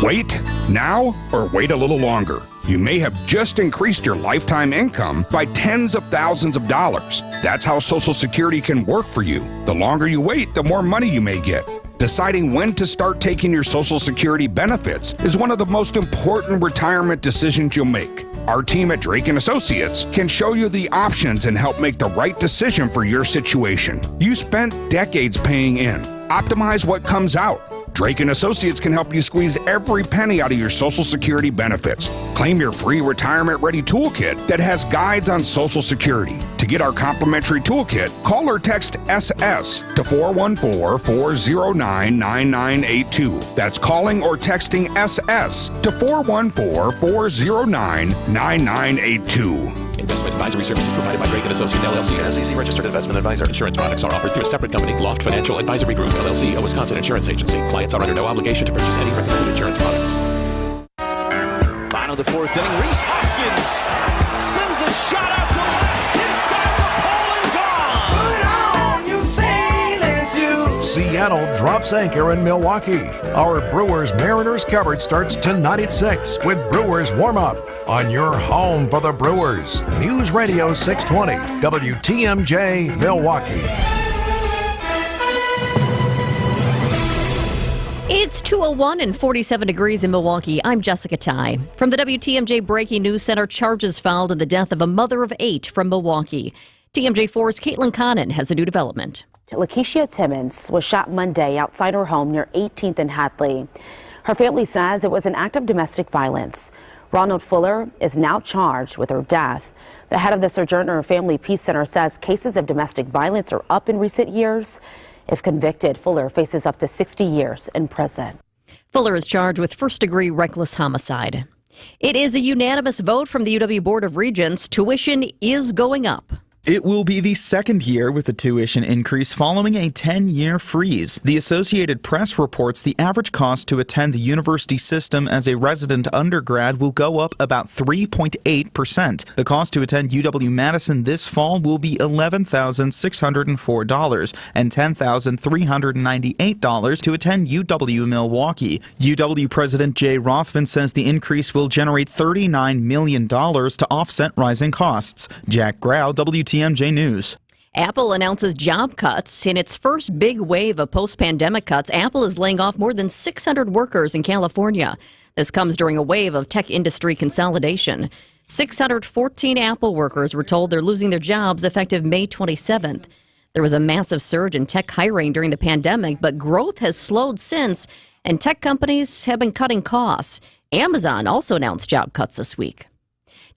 Wait now or wait a little longer. You may have just increased your lifetime income by tens of thousands of dollars. That's how Social Security can work for you. The longer you wait, the more money you may get. Deciding when to start taking your Social Security benefits is one of the most important retirement decisions you'll make. Our team at Drake & Associates can show you the options and help make the right decision for your situation. You spent decades paying in. Optimize what comes out. Drake & Associates can help you squeeze every penny out of your Social Security benefits. Claim your free retirement-ready toolkit that has guides on Social Security. To get our complimentary toolkit, call or text SS to 414-409-9982. That's calling or texting SS to 414-409-9982. Investment advisory services provided by Drake & Associates, LLC, an SEC registered investment advisor. Insurance products are offered through a separate company, Loft Financial Advisory Group, LLC, a Wisconsin insurance agency. Clients are under no obligation to purchase any recommended insurance products. Bottom of the fourth inning, Rhys Hoskins sends a shot out to left, inside the pole and gone. Put on your sailor shoes. Seattle drops anchor in Milwaukee. Our Brewers-Mariners coverage starts tonight at 6 with Brewers Warm-Up on your home for the Brewers. News Radio 620, WTMJ, Milwaukee. It's 2:01 and 47 degrees in Milwaukee. I'm Jessica Ty. From the WTMJ Breaking News Center, charges filed in the death of a mother of 8 from Milwaukee. TMJ4's Caitlin Connon has a new development. Lakeisha Timmons was shot Monday outside her home near 18th and Hadley. Her family says it was an act of domestic violence. Ronald Fuller is now charged with her death. The head of the Sojourner Family Peace Center says cases of domestic violence are up in recent years. If convicted, Fuller faces up to 60 years in prison. Fuller is charged with first-degree reckless homicide. It is a unanimous vote from the UW Board of Regents. Tuition is going up. It will be the second year with a tuition increase following a 10-year freeze. The Associated Press reports the average cost to attend the university system as a resident undergrad will go up about 3.8%. The cost to attend UW-Madison this fall will be $11,604 and $10,398 to attend UW-Milwaukee. UW President Jay Rothman says the increase will generate $39 million to offset rising costs. Jack Grau, WTMJ News. Apple announces job cuts. In its first big wave of post-pandemic cuts, Apple is laying off more than 600 workers in California. This comes during a wave of tech industry consolidation. 614 Apple workers were told they're losing their jobs effective May 27th. There was a massive surge in tech hiring during the pandemic, but growth has slowed since, and tech companies have been cutting costs. Amazon also announced job cuts this week.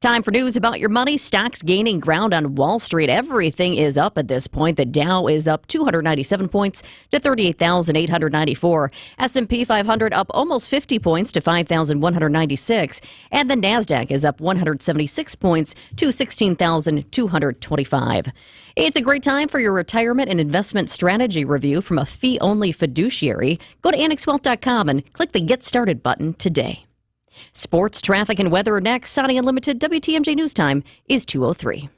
Time for news about your money. Stocks gaining ground on Wall Street. Everything is up at this point. The Dow is up 297 points to 38,894. S&P 500 up almost 50 points to 5,196. And the NASDAQ is up 176 points to 16,225. It's a great time for your retirement and investment strategy review from a fee-only fiduciary. Go to annexwealth.com and click the Get Started button today. Sports, traffic, and weather are next. Saudi Unlimited WTMJ News Time is 2:03.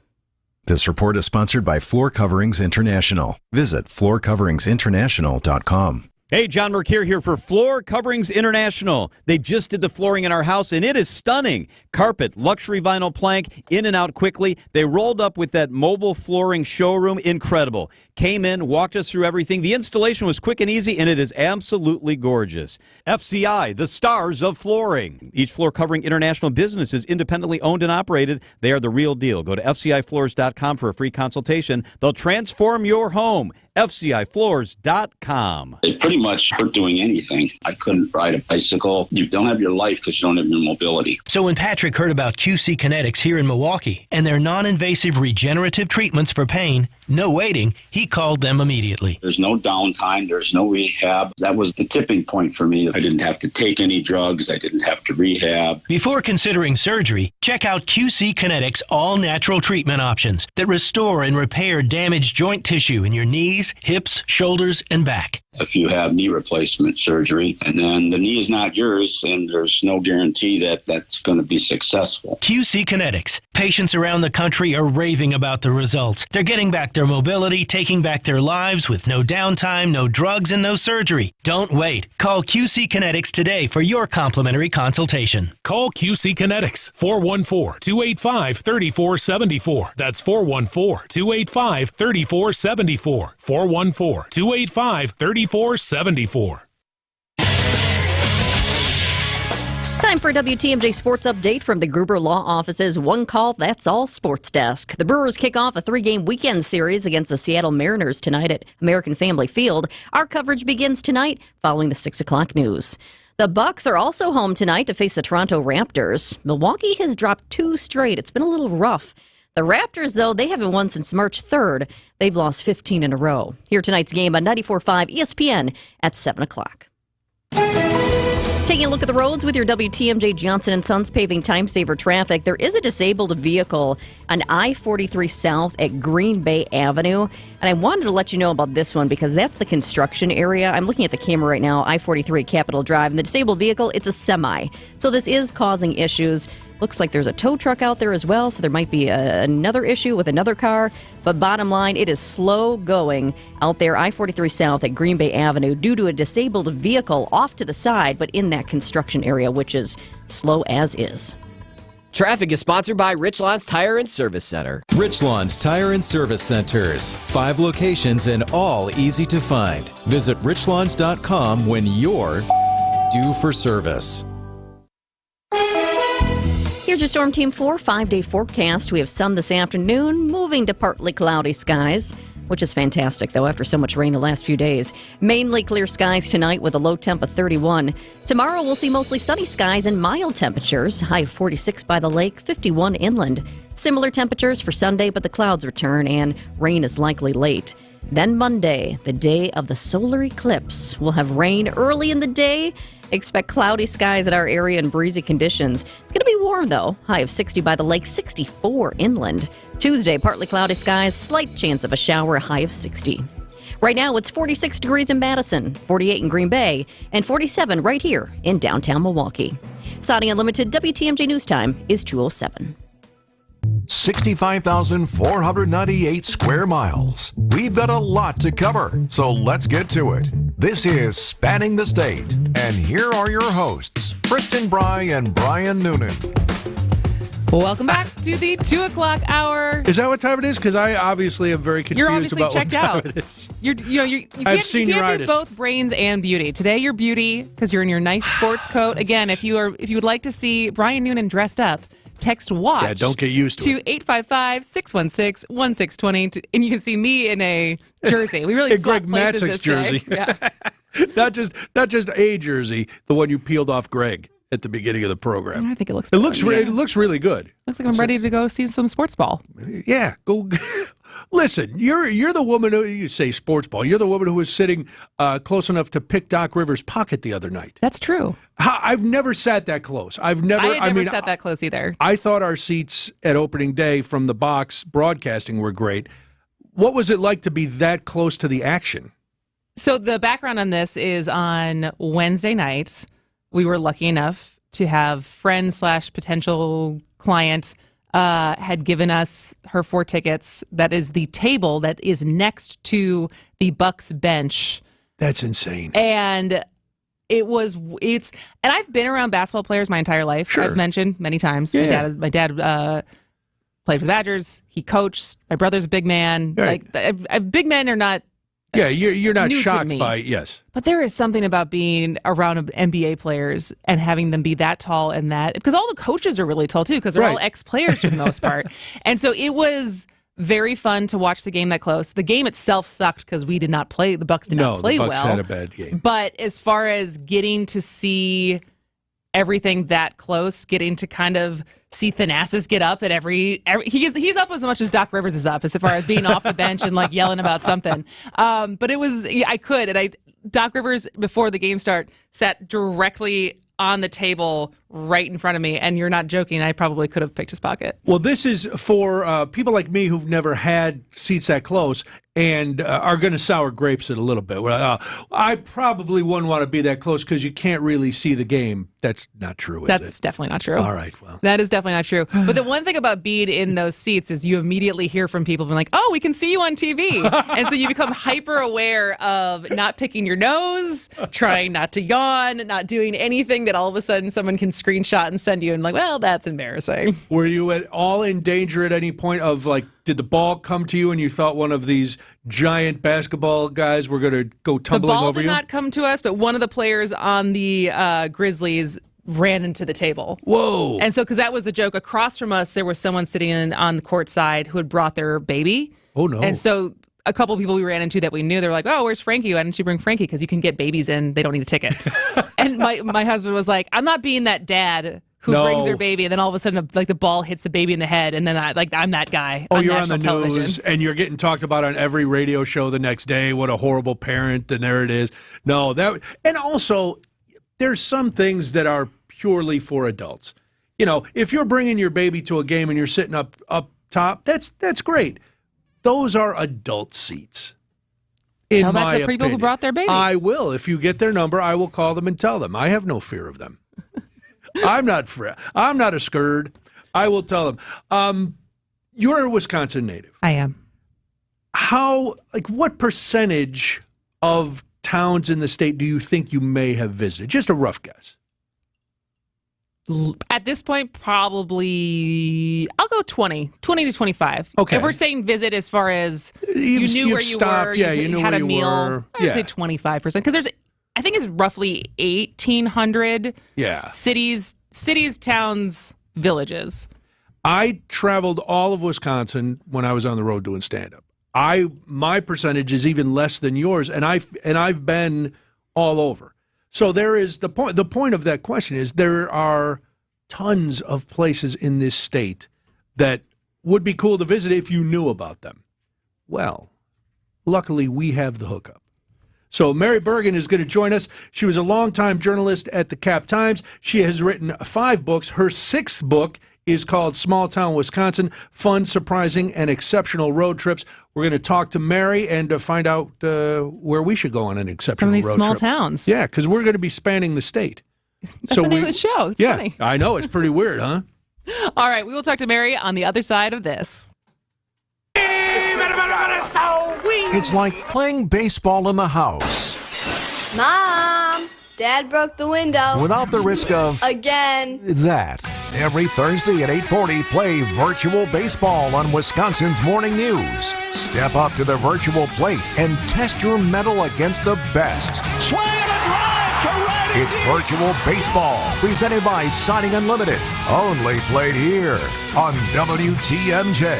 This report is sponsored by Floor Coverings International. Visit floorcoveringsinternational.com. Hey, John Mercure here for Floor Coverings International. They just did the flooring in our house, and it is stunning. Carpet, luxury vinyl plank, in and out quickly. They rolled up with that mobile flooring showroom. Incredible. Came in, walked us through everything. The installation was quick and easy, and it is absolutely gorgeous. FCI, the stars of flooring. Each Floor Covering International business is independently owned and operated. They are the real deal. Go to FCIfloors.com for a free consultation. They'll transform your home. FCIfloors.com. It pretty much hurt doing anything. I couldn't ride a bicycle. You don't have your life because you don't have your mobility. So when Patrick heard about QC Kinetics here in Milwaukee and their non-invasive regenerative treatments for pain, no waiting, he called them immediately. There's no downtime. There's no rehab. That was the tipping point for me. I didn't have to take any drugs. I didn't have to rehab. Before considering surgery, check out QC Kinetics all-natural treatment options that restore and repair damaged joint tissue in your knees, hips, shoulders, and back. If you have knee replacement surgery and then the knee is not yours and there's no guarantee that that's going to be successful. QC Kinetics. Patients around the country are raving about the results. They're getting back their mobility, taking back their lives with no downtime, no drugs, and no surgery. Don't wait. Call QC Kinetics today for your complimentary consultation. Call QC Kinetics, 414-285-3474. That's 414-285-3474. 414-285-3474. Time for a WTMJ Sports Update from the Gruber Law Office's One Call, That's All Sports Desk. The Brewers kick off a 3-game weekend series against the Seattle Mariners tonight at American Family Field. Our coverage begins tonight following the 6 o'clock news. The Bucks are also home tonight to face the Toronto Raptors. Milwaukee has dropped 2 straight. It's been a little rough. The Raptors, though, they haven't won since March 3rd. They've lost 15 in a row. Here tonight's game on 94.5 ESPN at 7 o'clock. Taking a look at the roads with your WTMJ Johnson & Sons Paving Timesaver Traffic. There is a disabled vehicle on I-43 South at Green Bay Avenue. And I wanted to let you know about this one because that's the construction area. I'm looking at the camera right now, I-43 Capitol Drive. And the disabled vehicle, it's a semi. So this is causing issues. Looks like there's a tow truck out there as well, so there might be another issue with another car. But bottom line, it is slow going out there, I-43 South at Green Bay Avenue, due to a disabled vehicle off to the side, but in that construction area, which is slow as is. Traffic is sponsored by Richlawn's Tire and Service Center. Richlawn's Tire and Service Centers. 5 locations and all easy to find. Visit richlawns.com when you're due for service. Here's your Storm Team 4 5-day forecast. We have sun this afternoon, moving to partly cloudy skies, which is fantastic, though, after so much rain the last few days. Mainly clear skies tonight with a low temp of 31. Tomorrow, we'll see mostly sunny skies and mild temperatures, high of 46 by the lake, 51 inland. Similar temperatures for Sunday, but the clouds return and rain is likely late. Then Monday, the day of the solar eclipse, we'll have rain early in the day. Expect cloudy skies at our area and breezy conditions. It's going to be warm, though. High of 60 by the lake, 64 inland. Tuesday, partly cloudy skies, slight chance of a shower, a high of 60. Right now, it's 46 degrees in Madison, 48 in Green Bay, and 47 right here in downtown Milwaukee. Saudi Unlimited WTMJ News Time is 2:07. 65,498 square miles. We've got a lot to cover, so let's get to it. This is Spanning the State, and here are your hosts, Kristen Bry and Brian Noonan. Welcome back to the 2 o'clock hour. Is that what time it is? Because I obviously am very confused You're obviously about checked what time out. it is. You I've seen you your can't be both brains and beauty. Today you're beauty because you're in your nice sports coat. Again, if you would like to see Brian Noonan dressed up, text WATCH. Yeah, don't get used to it. 855-616-1620, and you can see me in a jersey. We really Greg swapped places Matzek's this day. jersey. Yeah. not just a jersey, the one you peeled off Greg at the beginning of the program. I think it looks It good. looks it looks really good. Looks like I'm ready to go see some sports ball. Yeah, go. Listen, you're the woman who, you say sports ball. You're the woman who was sitting close enough to pick Doc Rivers' pocket the other night. That's true. I've never sat that close. I had never sat that close either. I thought our seats at opening day from the box broadcasting were great. What was it like to be that close to the action? So the background on this is on Wednesday night, we were lucky enough to have friend/potential client had given us her 4 tickets. That is the table that is next to the Bucks bench. That's insane. And and I've been around basketball players my entire life. Sure. I've mentioned many times. Yeah. My dad played for the Badgers. He coached. My brother's a big man. Right. Like big men are not. Yeah, you're not new to shocked me. by yes. But there is something about being around NBA players and having them be that tall and that, because all the coaches are really tall too, because they're all ex-players for the most part. And so it was very fun to watch the game that close. The game itself sucked because we did not play. The Bucks did not play the well. Bucks had a bad game. But as far as getting to see everything that close, getting to kind of see Thanasis get up at every he's up as much as Doc Rivers is up, as far as being off the bench and like yelling about something. But it was Doc Rivers before the game start sat directly on the table right in front of me, and you're not joking, I probably could have picked his pocket. Well, this is for people like me who've never had seats that close and are going to sour grapes it a little bit. I probably wouldn't want to be that close because you can't really see the game. That's not true, is That's it? definitely not true. All right, well. That is definitely not true. But the one thing about being in those seats is you immediately hear from people being like, oh, we can see you on TV. And so you become hyper aware of not picking your nose, trying not to yawn, not doing anything that all of a sudden someone can screenshot and send you and like, well, that's embarrassing. Were you at all in danger at any point of like, did the ball come to you and you thought one of these giant basketball guys were going to go tumbling over you? The ball did not come to us, but one of the players on the Grizzlies ran into the table. Whoa. And so, because that was the joke, across from us, there was someone sitting on the court side who had brought their baby. Oh, no. And so a couple of people we ran into that we knew, they're like, oh, where's Frankie? Why didn't you bring Frankie? Because you can get babies in, they don't need a ticket. And my husband was like, I'm not being that dad who brings their baby, and then all of a sudden, like the ball hits the baby in the head, and then I'm that guy. Oh, on you're on the national news, television. and you're getting talked about on every radio show the next day. What a horrible parent, and there it is. No, and also, there's some things that are purely for adults. You know, if you're bringing your baby to a game and you're sitting up top, that's great. Those are adult seats. Tell that to the people who brought their baby. I will. If you get their number, I will call them and tell them. I have no fear of them. I'm not a scared. I will tell them. You're a Wisconsin native. I am. What percentage of towns in the state do you think you may have visited? Just a rough guess. At this point, probably, I'll go 20 to 25. Okay. If we're saying visit as far as you knew where you were, you knew had where a you meal, were. I would say 25%. Because I think it's roughly 1,800 cities, towns, villages. I traveled all of Wisconsin when I was on the road doing stand-up. My percentage is even less than yours, and I've been all over. So there is the point. The point of that question is there are tons of places in this state that would be cool to visit if you knew about them. Well, luckily we have the hookup. So Mary Bergen is going to join us. She was a longtime journalist at the Cap Times. She has written 5 books. Her 6th book is called Small Town Wisconsin, Fun, Surprising, and Exceptional Road Trips. We're going to talk to Mary and find out where we should go on an exceptional road trip. From these small towns. Yeah, because we're going to be spanning the state. That's the name of the show. It's funny. I know. It's pretty weird, huh? All right, we will talk to Mary on the other side of this. It's like playing baseball in the house. Mom, Dad broke the window. Without the risk of... Again. That. Every Thursday at 8:40, play virtual baseball on Wisconsin's Morning News. Step up to the virtual plate and test your mettle against the best. Swing and a drive to right. It's virtual baseball, presented by Siding Unlimited. Only played here on WTMJ.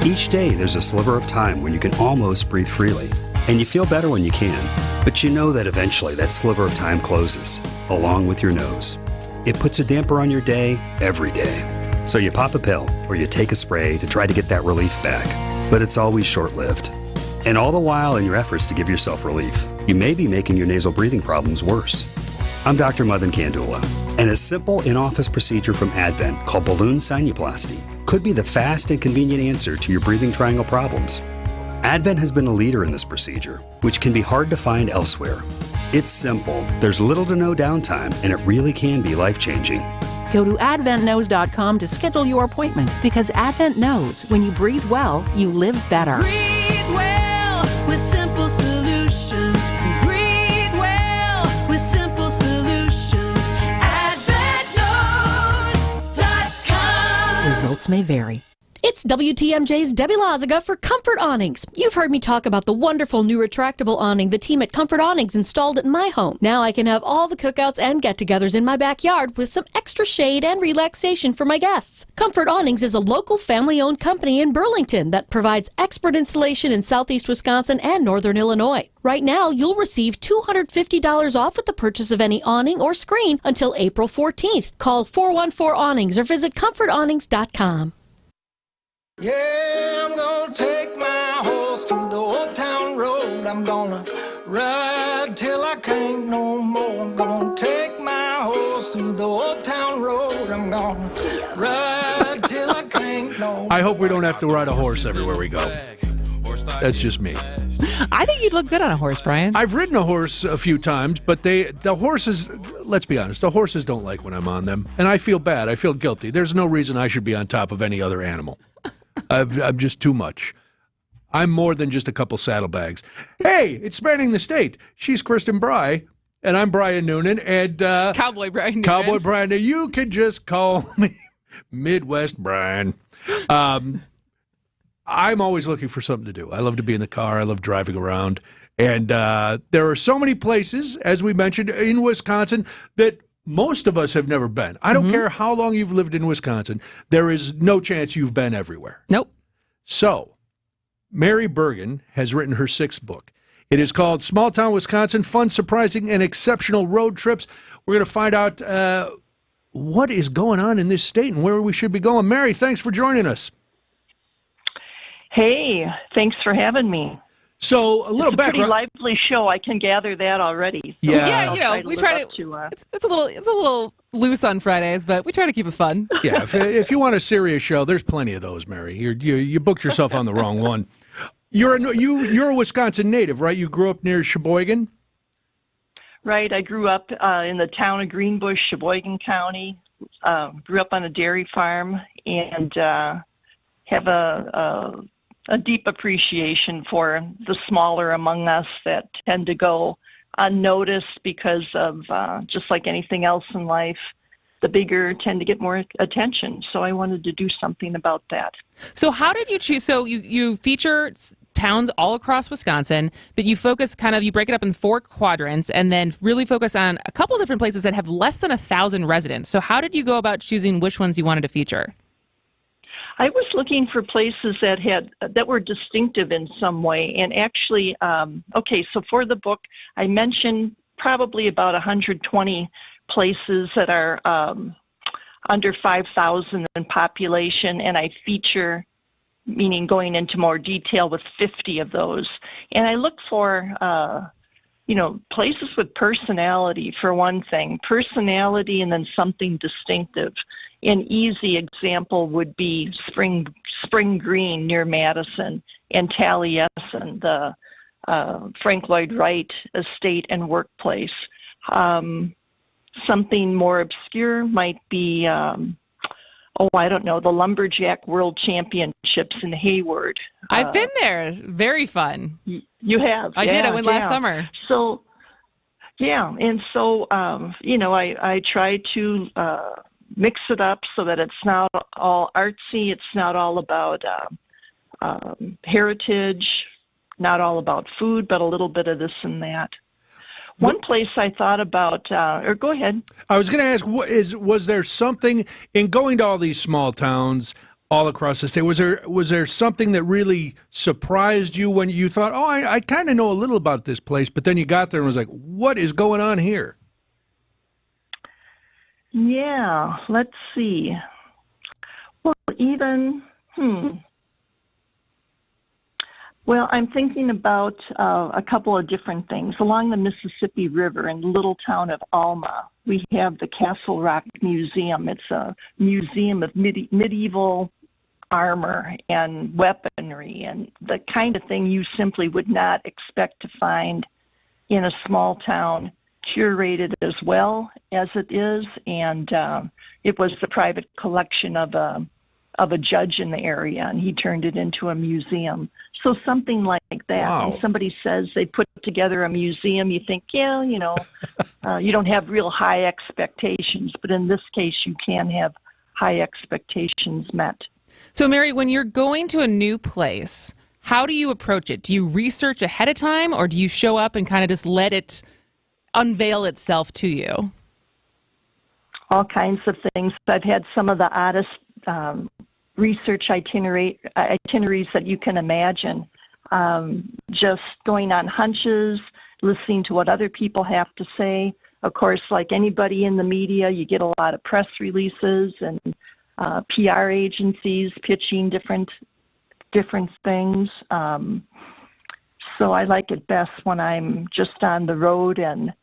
Each day, there's a sliver of time when you can almost breathe freely. And you feel better when you can. But you know that eventually that sliver of time closes, along with your nose. It puts a damper on your day every day. So you pop a pill or you take a spray to try to get that relief back. But it's always short-lived. And all the while in your efforts to give yourself relief, you may be making your nasal breathing problems worse. I'm Dr. Madan Kandula, and a simple in-office procedure from Advent called balloon sinuplasty could be the fast and convenient answer to your breathing triangle problems. Advent has been a leader in this procedure, which can be hard to find elsewhere. It's simple, there's little to no downtime, and it really can be life-changing. Go to adventknows.com to schedule your appointment because Advent knows when you breathe well, you live better. Breathe well with simple solutions. Breathe well with simple solutions. AdventKnows.com. Results may vary. It's WTMJ's Debbie Loziga for Comfort Awnings. You've heard me talk about the wonderful new retractable awning the team at Comfort Awnings installed at my home. Now I can have all the cookouts and get-togethers in my backyard with some extra shade and relaxation for my guests. Comfort Awnings is a local family-owned company in Burlington that provides expert installation in southeast Wisconsin and northern Illinois. Right now, you'll receive $250 off with the purchase of any awning or screen until April 14th. Call 414-AWNINGS or visit comfortawnings.com. Yeah, I'm gonna take my horse to the old town road. I'm gonna ride till I can't no more. I'm gonna take my horse to the old town road. I'm gonna ride till I can't no more. I hope we don't have to ride a horse everywhere we go. That's just me. I think you'd look good on a horse, Brian. I've ridden a horse a few times, but the horses, let's be honest, the horses don't like when I'm on them. And I feel bad. I feel guilty. There's no reason I should be on top of any other animal. I'm just too much. I'm more than just a couple saddlebags. Hey, it's spanning the state. She's Kristen Bry, and I'm Brian Noonan. And Cowboy Brian Noonan. Cowboy Brian. You can just call me Midwest Brian. I'm always looking for something to do. I love to be in the car. I love driving around. And there are so many places, as we mentioned, in Wisconsin that most of us have never been. I don't care how long you've lived in Wisconsin. There is no chance you've been everywhere. Nope. So, Mary Bergen has written her 6th book. It is called Small Town Wisconsin, Fun, Surprising, and Exceptional Road Trips. We're going to find out what is going on in this state and where we should be going. Mary, thanks for joining us. Hey, thanks for having me. So a little background. Pretty lively show. I can gather that already. So yeah, you know, we try to. It's a little loose on Fridays, but we try to keep it fun. Yeah, if you want a serious show, there's plenty of those, Mary. You booked yourself on the wrong one. You're a Wisconsin native, right? You grew up near Sheboygan. Right. I grew up in the town of Greenbush, Sheboygan County. Grew up on a dairy farm and have a deep appreciation for the smaller among us that tend to go unnoticed because of just like anything else in life, the bigger tend to get more attention. So I wanted to do something about that. So how did you choose? So you feature towns all across Wisconsin, but you focus you break it up in 4 quadrants and then really focus on a couple different places that have less than 1,000 residents. So how did you go about choosing which ones you wanted to feature? I was looking for places that were distinctive in some way. And actually, so for the book, I mentioned probably about 120 places that are under 5,000 in population, and I feature, meaning going into more detail, with 50 of those. And I look for, places with personality, for one thing. Personality and then something distinctive. An easy example would be Spring Green near Madison and Taliesin, the Frank Lloyd Wright estate and workplace. Something more obscure might be, the Lumberjack World Championships in Hayward. I've been there. Very fun. You have? I did. I went last summer. So, and so, I try to mix it up so that it's not all artsy. It's not all about heritage, not all about food, but a little bit of this and that. One place I thought about, or go ahead. I was going to ask, was there something in going to all these small towns all across the state? Was there something that really surprised you when you thought, I kind of know a little about this place, but then you got there and was like, what is going on here? Yeah, let's see. Well, Well, I'm thinking about a couple of different things. Along the Mississippi River in the little town of Alma, we have the Castle Rock Museum. It's a museum of medieval armor and weaponry and the kind of thing you simply would not expect to find in a small town, curated as well as it is. And it was the private collection of a judge in the area, and he turned it into a museum. So something like that. Wow. When somebody says they put together a museum, you think, you don't have real high expectations. But in this case, you can have high expectations met. So, Mary, when you're going to a new place, how do you approach it? Do you research ahead of time, or do you show up and kind of just let it unveil itself to you? All kinds of things. I've had some of the oddest research itineraries that you can imagine. Just going on hunches, listening to what other people have to say. Of course, like anybody in the media, you get a lot of press releases and PR agencies pitching different things. So I like it best when I'm just on the road and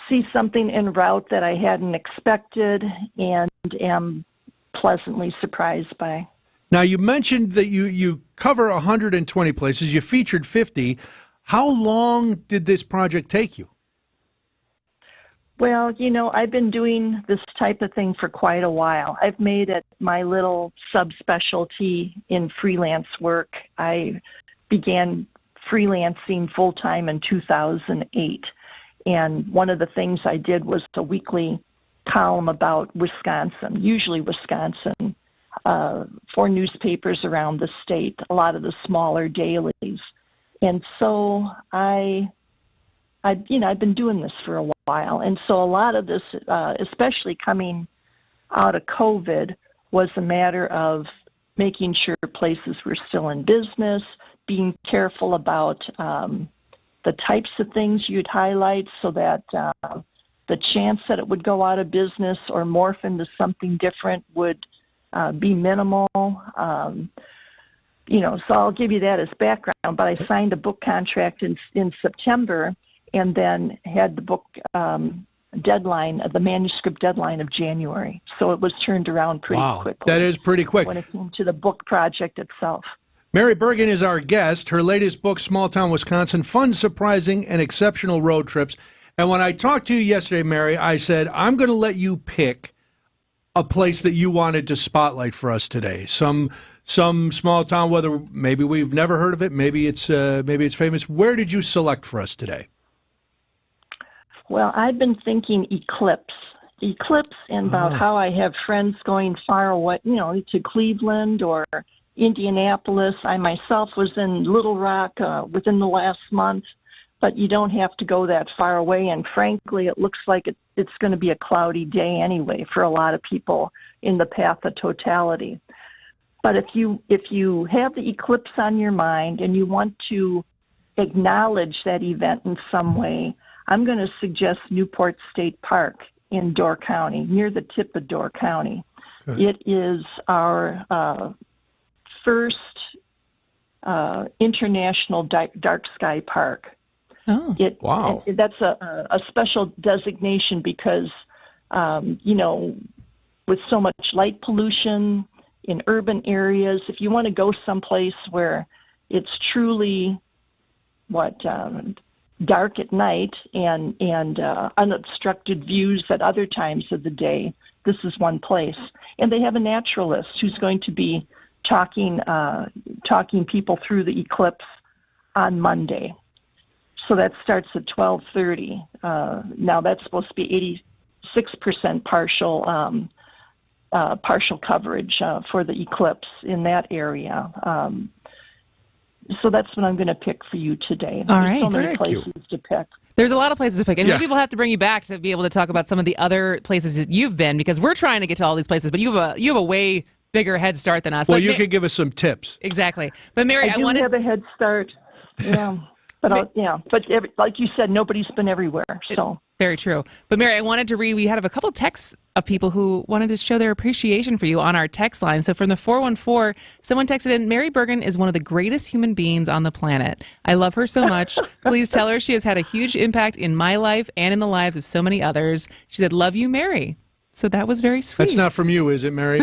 see something en route that I hadn't expected and am pleasantly surprised by. Now, you mentioned that you cover 120 places. You featured 50. How long did this project take you? Well, I've been doing this type of thing for quite a while. I've made it my little subspecialty in freelance work. I began freelancing full-time in 2008. And one of the things I did was a weekly column about Wisconsin, usually Wisconsin, for newspapers around the state, a lot of the smaller dailies. And so I've been doing this for a while. And so a lot of this, especially coming out of COVID, was a matter of making sure places were still in business, being careful about the types of things you'd highlight so that the chance that it would go out of business or morph into something different would be minimal. So I'll give you that as background, but I signed a book contract in September and then had the book deadline, the manuscript deadline of January. So it was turned around pretty quickly. That is pretty quick. When it came to the book project itself. Mary Bergen is our guest. Her latest book, Small Town Wisconsin, Fun, Surprising, and Exceptional Road Trips. And when I talked to you yesterday, Mary, I said, I'm going to let you pick a place that you wanted to spotlight for us today. Some small town, whether maybe we've never heard of it, maybe it's famous. Where did you select for us today? Well, I've been thinking Eclipse, and about how I have friends going far away, to Cleveland or Indianapolis. I myself was in Little Rock within the last month, but you don't have to go that far away. And frankly, it looks like it's going to be a cloudy day anyway for a lot of people in the path of totality. But if you have the eclipse on your mind and you want to acknowledge that event in some way, I'm going to suggest Newport State Park in Door County, near the tip of Door County. Okay. It is our first international dark sky park. Oh, wow. That's a special designation because, with so much light pollution in urban areas, if you want to go someplace where it's truly dark at night and unobstructed views at other times of the day, this is one place. And they have a naturalist who's going to be talking people through the eclipse on Monday. So that starts at 12:30. Now that's supposed to be 86% partial coverage for the eclipse in that area. So that's what I'm going to pick for you today. All right. There's so many places to pick. There's a lot of places to pick. And maybe we'll have to bring you back to be able to talk about some of the other places that you've been, because we're trying to get to all these places, but you have a way bigger head start than us. Well, you could give us some tips. Exactly. But Mary, I have a head start. Yeah. But like you said, nobody's been everywhere. So very true. But Mary, I wanted to read. We had a couple texts of people who wanted to show their appreciation for you on our text line. So from the 414, someone texted in, Mary Bergen is one of the greatest human beings on the planet. I love her so much. Please tell her she has had a huge impact in my life and in the lives of so many others. She said, "Love you, Mary." So that was very sweet. That's not from you, is it, Mary?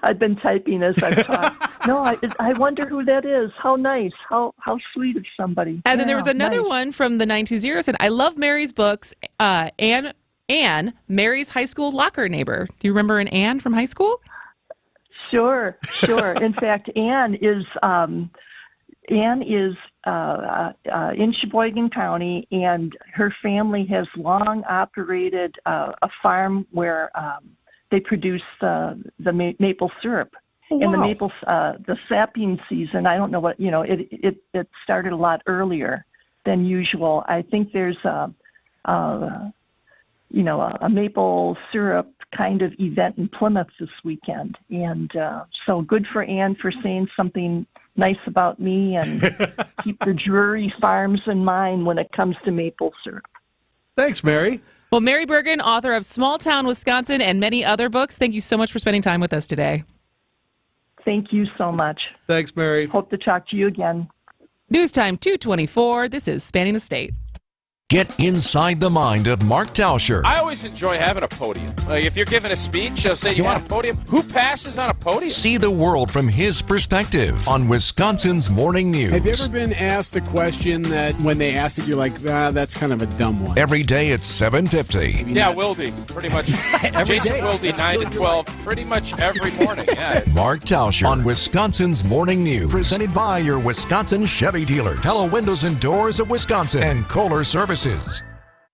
I've been typing as I've talked. No, I wonder who that is. How nice. How sweet of somebody. And then there was another one from the 920 said, I love Mary's books. Anne, Mary's high school locker neighbor. Do you remember an Anne from high school? Sure. In fact, Anne is in Sheboygan County, and her family has long operated a farm where they produce the maple syrup. Oh, wow. And the sapping season, I don't know what, it started a lot earlier than usual. I think there's a maple syrup kind of event in Plymouth this weekend. And so good for Anne for saying something nice about me, and keep the Drury Farms in mind when it comes to maple syrup. Thanks, Mary. Well, Mary Bergen, author of Small Town Wisconsin and many other books, thank you so much for spending time with us today. Thank you so much. Thanks, Mary. Hope to talk to you again. News time 2:24. This is Spanning the State. Get inside the mind of Mark Tauscher. I always enjoy having a podium. Like if you're giving a speech, they'll say, you want a podium? Who passes on a podium? See the world from his perspective on Wisconsin's Morning News. Have you ever been asked a question that when they asked it, you're like, that's kind of a dumb one? Every day at 7:50. Yeah, Wildy, pretty much. Jason Wildy, 9 to 12, pretty much every morning. Yeah. Mark Tauscher on Wisconsin's Morning News. Presented by your Wisconsin Chevy dealer, Tello Windows and Doors of Wisconsin, and Kohler Services.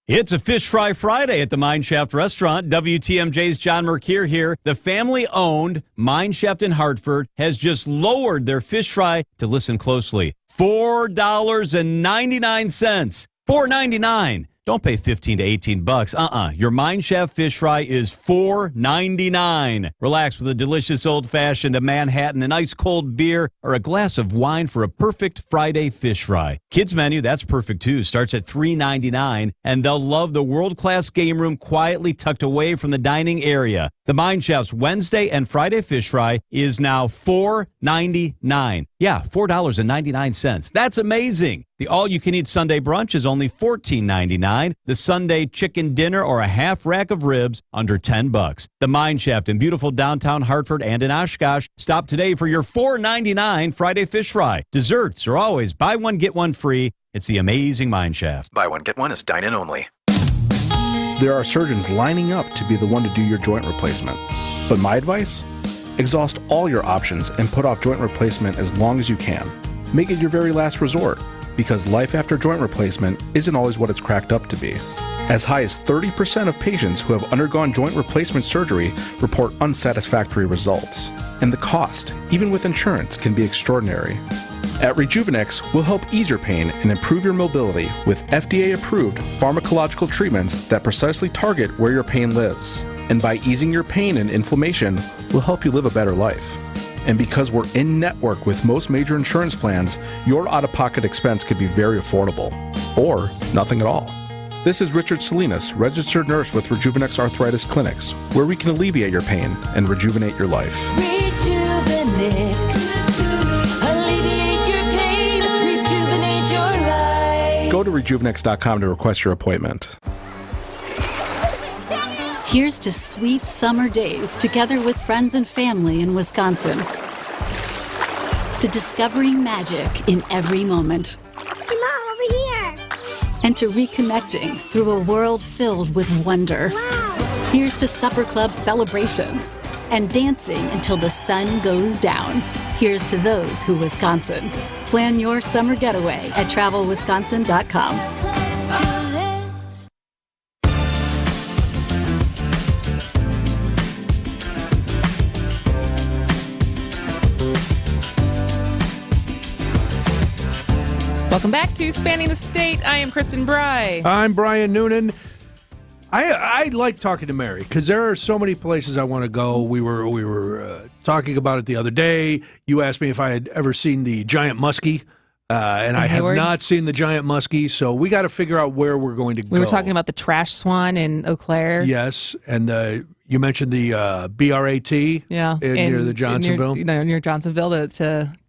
It's a Fish Fry Friday at the Mine Shaft Restaurant. WTMJ's John Mercure here. The family-owned Mine Shaft in Hartford has just lowered their fish fry to, listen closely, $4.99. $4.99. Don't pay $15 to $18. Your Mine Shaft fish fry is $4.99. Relax with a delicious old-fashioned, a Manhattan, an ice-cold beer, or a glass of wine for a perfect Friday fish fry. Kids menu, that's perfect too, starts at $3.99, and they'll love the world-class game room quietly tucked away from the dining area. The Mine Shaft's Wednesday and Friday fish fry is now $4.99. Yeah, $4.99. That's amazing. The all-you-can-eat Sunday brunch is only $14.99. The Sunday chicken dinner or a half rack of ribs, under $10. The Mine Shaft in beautiful downtown Hartford and in Oshkosh. Stop today for your $4.99 Friday fish fry. Desserts are always buy one, get one free. It's the amazing Mine Shaft. Buy one, get one is dine-in only. There are surgeons lining up to be the one to do your joint replacement. But my advice? Exhaust all your options and put off joint replacement as long as you can. Make it your very last resort, because life after joint replacement isn't always what it's cracked up to be. As high as 30% of patients who have undergone joint replacement surgery report unsatisfactory results. And the cost, even with insurance, can be extraordinary. At Rejuvenex, we'll help ease your pain and improve your mobility with FDA-approved pharmacological treatments that precisely target where your pain lives. And by easing your pain and inflammation, we'll help you live a better life. And because we're in network with most major insurance plans, your out-of-pocket expense could be very affordable. Or nothing at all. This is Richard Salinas, registered nurse with Rejuvenex Arthritis Clinics, where we can alleviate your pain and rejuvenate your life. Rejuvenex. Alleviate your pain, rejuvenate your life. Go to rejuvenex.com to request your appointment. Here's to sweet summer days together with friends and family in Wisconsin. To discovering magic in every moment. Hey, Mom, over here. And to reconnecting through a world filled with wonder. Wow. Here's to supper club celebrations and dancing until the sun goes down. Here's to those who Wisconsin. Plan your summer getaway at travelwisconsin.com. Welcome back to Spanning the State. I am Kristen Bry. I'm Brian Noonan. I like talking to Mary because there are so many places I want to go. We were talking about it the other day. You asked me if I had ever seen the giant muskie, and I have not seen the giant muskie. So we got to figure out where we're going to go. We were talking about the trash swan in Eau Claire. Yes, and you mentioned the BRAT. Yeah, near the Johnsonville. Near Johnsonville.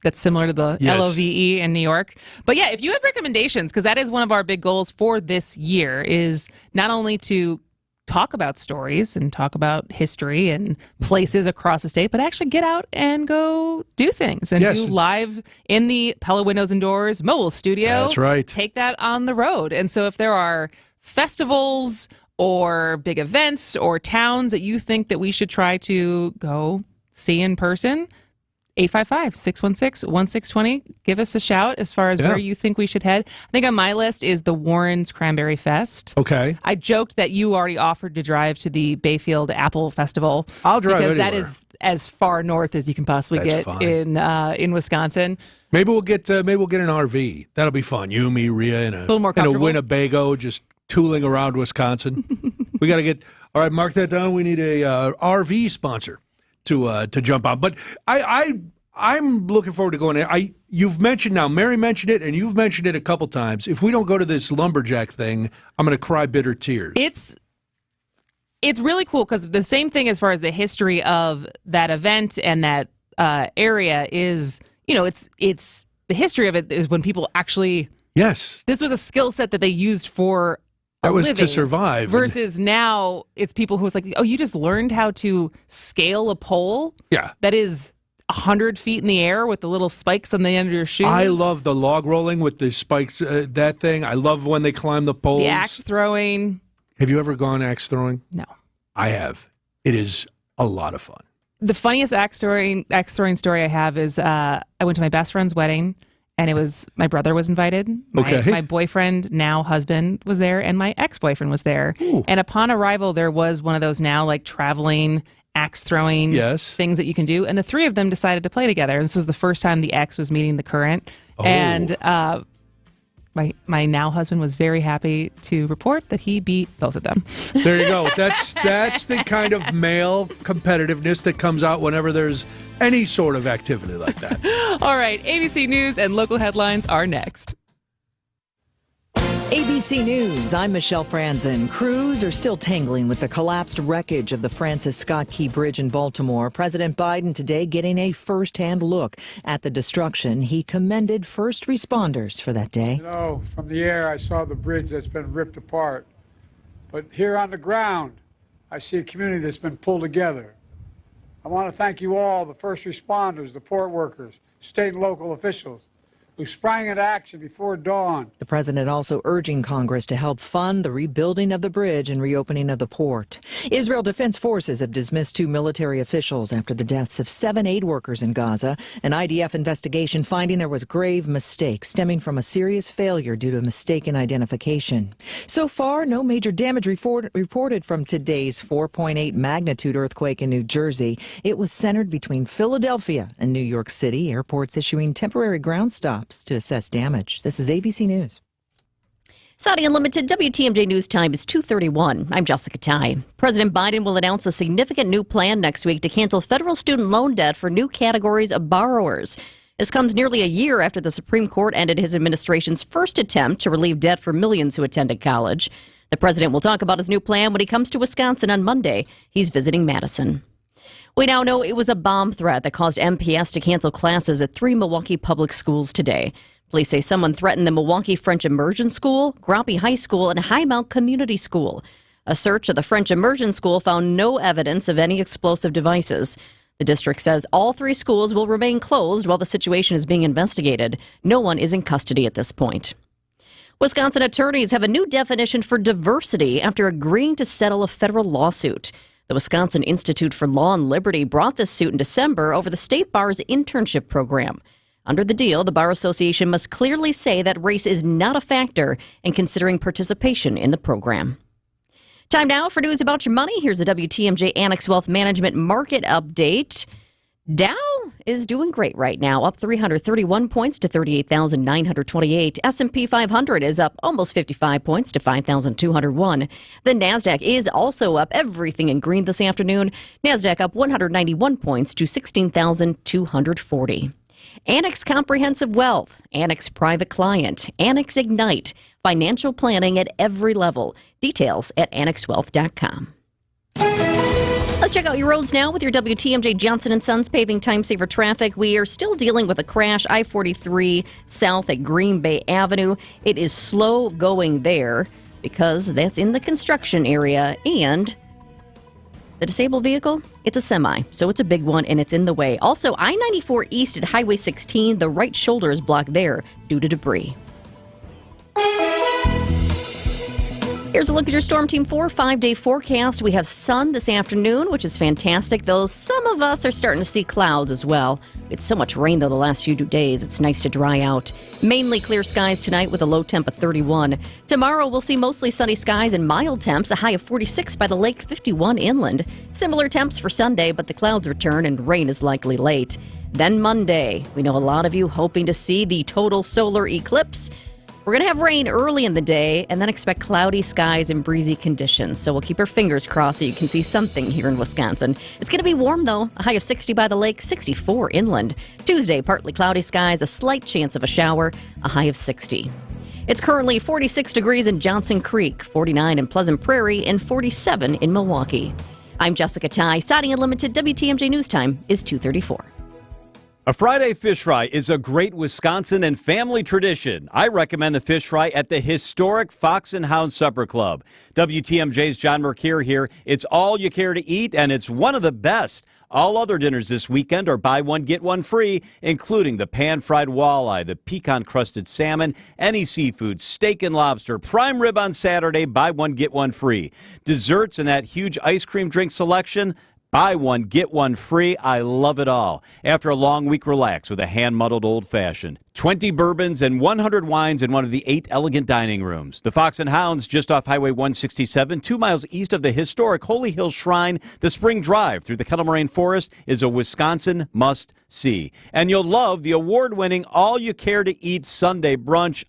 That's similar to the LOVE in New York. But yeah, if you have recommendations, because that is one of our big goals for this year, is not only to talk about stories and talk about history and places across the state, but actually get out and go do things and do live in the Pella Windows and Doors mobile studio. That's right. Take that on the road. And so if there are festivals or big events or towns that you think that we should try to go see in person, 855-616-1620. Give us a shout as far as where you think we should head. I think on my list is the Warren's Cranberry Fest. Okay. I joked that you already offered to drive to the Bayfield Apple Festival. I'll drive because anywhere. That is as far north as you can possibly get in Wisconsin. Maybe we'll get an RV. That'll be fun. You, me, Rhea, in a little more comfortable. Winnebago, just tooling around Wisconsin. We got to get. All right, mark that down. We need a RV sponsor to jump on. But I'm looking forward to going there. You've mentioned now, Mary mentioned it, and you've mentioned it a couple times. If we don't go to this lumberjack thing, I'm going to cry bitter tears. It's really cool because the same thing as far as the history of that event and that area is, it's the history of it is when people actually. Yes. This was a skill set that they used for. That was living, to survive. Versus now, it's people who's like, oh, you just learned how to scale a pole? Yeah. That is 100 feet in the air with the little spikes on the end of your shoes. I love the log rolling with the spikes, that thing. I love when they climb the poles. The axe throwing. Have you ever gone axe throwing? No. I have. It is a lot of fun. The funniest axe throwing story I have is I went to my best friend's wedding. And it was, my brother was invited. My boyfriend, now husband, was there, and my ex-boyfriend was there. Ooh. And upon arrival, there was one of those now, like, traveling, axe-throwing things that you can do. And the three of them decided to play together. And this was the first time the ex was meeting the current. Oh. And my now husband was very happy to report that he beat both of them. There you go. That's the kind of male competitiveness that comes out whenever there's any sort of activity like that. All right, ABC News and local headlines are next. ABC ABC News, I'm Michelle Franzen. Crews are still tangling with the collapsed wreckage of the Francis Scott Key Bridge in Baltimore. President Biden today getting a first-hand look at the destruction. He commended first responders for that day. You know, from the air, I saw the bridge that's been ripped apart. But here on the ground, I see a community that's been pulled together. I want to thank you all, the first responders, the port workers, state and local officials, who sprang into action before dawn. The president also urging Congress to help fund the rebuilding of the bridge and reopening of the port. Israel Defense Forces have dismissed 2 military officials after the deaths of 7 aid workers in Gaza. An IDF investigation finding there was grave mistake stemming from a serious failure due to mistaken identification. So far, no major damage reported from today's 4.8 magnitude earthquake in New Jersey. It was centered between Philadelphia and New York City. Airports issuing temporary ground stops to assess damage. This is ABC News. Saudi Unlimited WTMJ News Time is 2:31. I'm Jessica Ty. President Biden will announce a significant new plan next week to cancel federal student loan debt for new categories of borrowers. This comes nearly a year after the Supreme Court ended his administration's first attempt to relieve debt for millions who attended college. The president will talk about his new plan when he comes to Wisconsin on Monday. He's visiting Madison. We now know it was a bomb threat that caused MPS to cancel classes at 3 Milwaukee public schools today. Police say someone threatened the Milwaukee French Immersion School, Grompy High School, and Highmount Community School. A search of the French Immersion School found no evidence of any explosive devices. The district says all 3 schools will remain closed while the situation is being investigated. No one is in custody at this point. Wisconsin attorneys have a new definition for diversity after agreeing to settle a federal lawsuit. The Wisconsin Institute for Law and Liberty brought this suit in December over the state bar's internship program. Under the deal, the Bar Association must clearly say that race is not a factor in considering participation in the program. Time now for news about your money. Here's a WTMJ Annex Wealth Management Market Update. Dow is doing great right now, up 331 points to 38,928. S&P 500 is up almost 55 points to 5,201. The NASDAQ is also up, everything in green this afternoon. NASDAQ up 191 points to 16,240. Annex Comprehensive Wealth, Annex Private Client, Annex Ignite, financial planning at every level. Details at annexwealth.com. Let's check out your roads now with your WTMJ Johnson & Sons Paving Timesaver Traffic. We are still dealing with a crash, I-43 south at Green Bay Avenue. It is slow going there because that's in the construction area. And the disabled vehicle, it's a semi, so it's a big one and it's in the way. Also, I-94 east at Highway 16, the right shoulder is blocked there due to debris. Here's a look at your Storm Team 4 5-day forecast. We have sun this afternoon, which is fantastic, though some of us are starting to see clouds as well. It's so much rain, though, the last few days. It's nice to dry out. Mainly clear skies tonight with a low temp of 31. Tomorrow, we'll see mostly sunny skies and mild temps, a high of 46 by the lake, 51 inland. Similar temps for Sunday, but the clouds return and rain is likely late. Then Monday, we know a lot of you hoping to see the total solar eclipse. We're going to have rain early in the day and then expect cloudy skies and breezy conditions. So we'll keep our fingers crossed so you can see something here in Wisconsin. It's going to be warm, though. A high of 60 by the lake, 64 inland. Tuesday, partly cloudy skies, a slight chance of a shower, a high of 60. It's currently 46 degrees in Johnson Creek, 49 in Pleasant Prairie, and 47 in Milwaukee. I'm Jessica Ty. Saudi Unlimited WTMJ News Time is 2:34. A Friday fish fry is a great Wisconsin and family tradition. I recommend the fish fry at the historic Fox and Hound Supper Club. WTMJ's John Mercure here. It's all you care to eat, and it's one of the best. All other dinners this weekend are buy one, get one free, including the pan-fried walleye, the pecan-crusted salmon, any seafood, steak and lobster, prime rib on Saturday, buy one, get one free. Desserts and that huge ice cream drink selection, buy one, get one free. I love it all. After a long week, relax with a hand-muddled old-fashioned. 20 bourbons and 100 wines in one of the 8 elegant dining rooms. The Fox and Hounds, just off Highway 167, 2 miles east of the historic Holy Hill Shrine. The Spring Drive through the Kettle Moraine Forest is a Wisconsin must-see. And you'll love the award-winning all-you-care-to-eat Sunday brunch.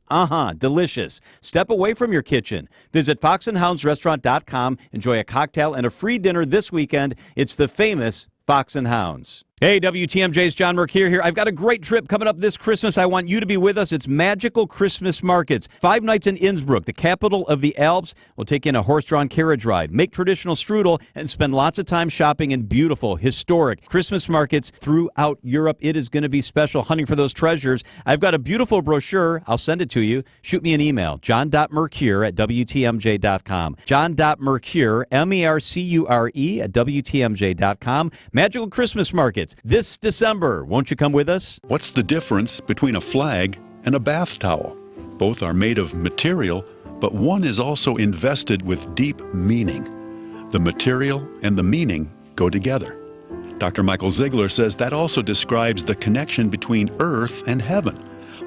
Delicious. Step away from your kitchen. Visit foxandhoundsrestaurant.com. Enjoy a cocktail and a free dinner this weekend. It's the famous Fox and Hounds. Hey, WTMJ's John Mercure here. I've got a great trip coming up this Christmas. I want you to be with us. It's Magical Christmas Markets. 5 nights in Innsbruck, the capital of the Alps. We'll take in a horse-drawn carriage ride, make traditional strudel, and spend lots of time shopping in beautiful, historic Christmas markets throughout Europe. It is going to be special, hunting for those treasures. I've got a beautiful brochure. I'll send it to you. Shoot me an email, john.mercure@WTMJ.com. John.mercure, MERCURE at WTMJ.com. Magical Christmas Markets. This December. Won't you come with us? What's the difference between a flag and a bath towel? Both are made of material, but one is also invested with deep meaning. The material and the meaning go together. Dr. Michael Ziegler says that also describes the connection between earth and heaven.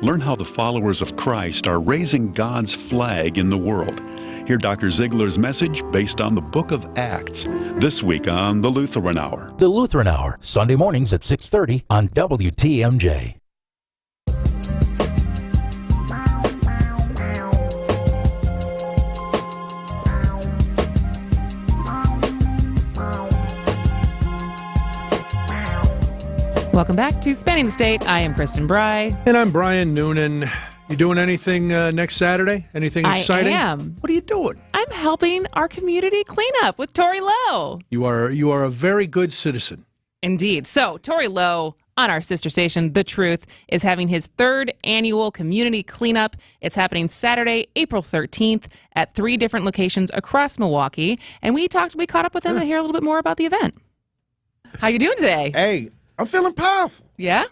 Learn how the followers of Christ are raising God's flag in the world. Hear Dr. Ziegler's message based on the book of Acts this week on the Lutheran Hour. The Lutheran Hour, Sunday mornings at 6:30 on WTMJ. Welcome back to Spanning the State. I am Kristen Bry. And I'm Brian Noonan. You doing anything next Saturday? Anything exciting? I am. What are you doing? I'm helping our community clean up with Tori Lowe. You are a very good citizen. Indeed. So Tori Lowe on our sister station, The Truth, is having his 3rd annual community cleanup. It's happening Saturday, April 13th at 3 different locations across Milwaukee. And we caught up with him to hear a little bit more about the event. How you doing today? Hey, I'm feeling powerful. Yeah?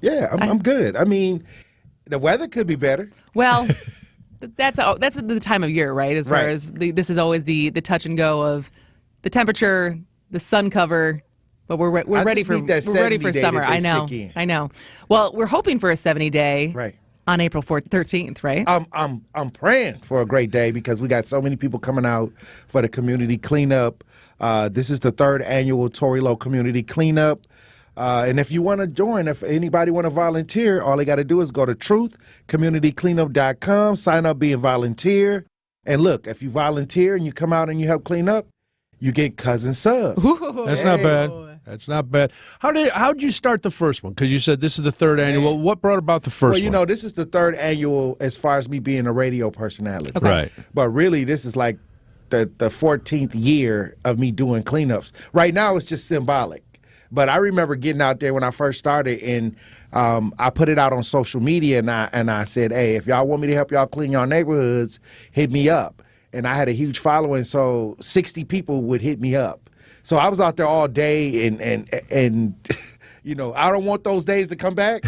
Yeah, I'm good. I mean, the weather could be better. Well, that's the time of year, right? As far as this is always the touch and go of the temperature, the sun cover, but we're ready for summer. I know. Well, we're hoping for a 70-day on April 13th, right? I'm praying for a great day because we got so many people coming out for the community cleanup. This is the 3rd annual Tori Lowe Community Cleanup. And if you want to join, if anybody want to volunteer, all they got to do is go to truthcommunitycleanup.com, sign up, be a volunteer. And look, if you volunteer and you come out and you help clean up, you get cousin subs. That's not bad. That's not bad. How'd you start the first one? Because you said this is the 3rd annual. What brought about the first one? Well, this is the 3rd annual as far as me being a radio personality. Okay. Right. But really, this is like the 14th year of me doing cleanups. Right now, it's just symbolic. But I remember getting out there when I first started, and I put it out on social media, and I said, hey, if y'all want me to help y'all clean your neighborhoods, hit me up. And I had a huge following, so 60 people would hit me up. So I was out there all day, and I don't want those days to come back.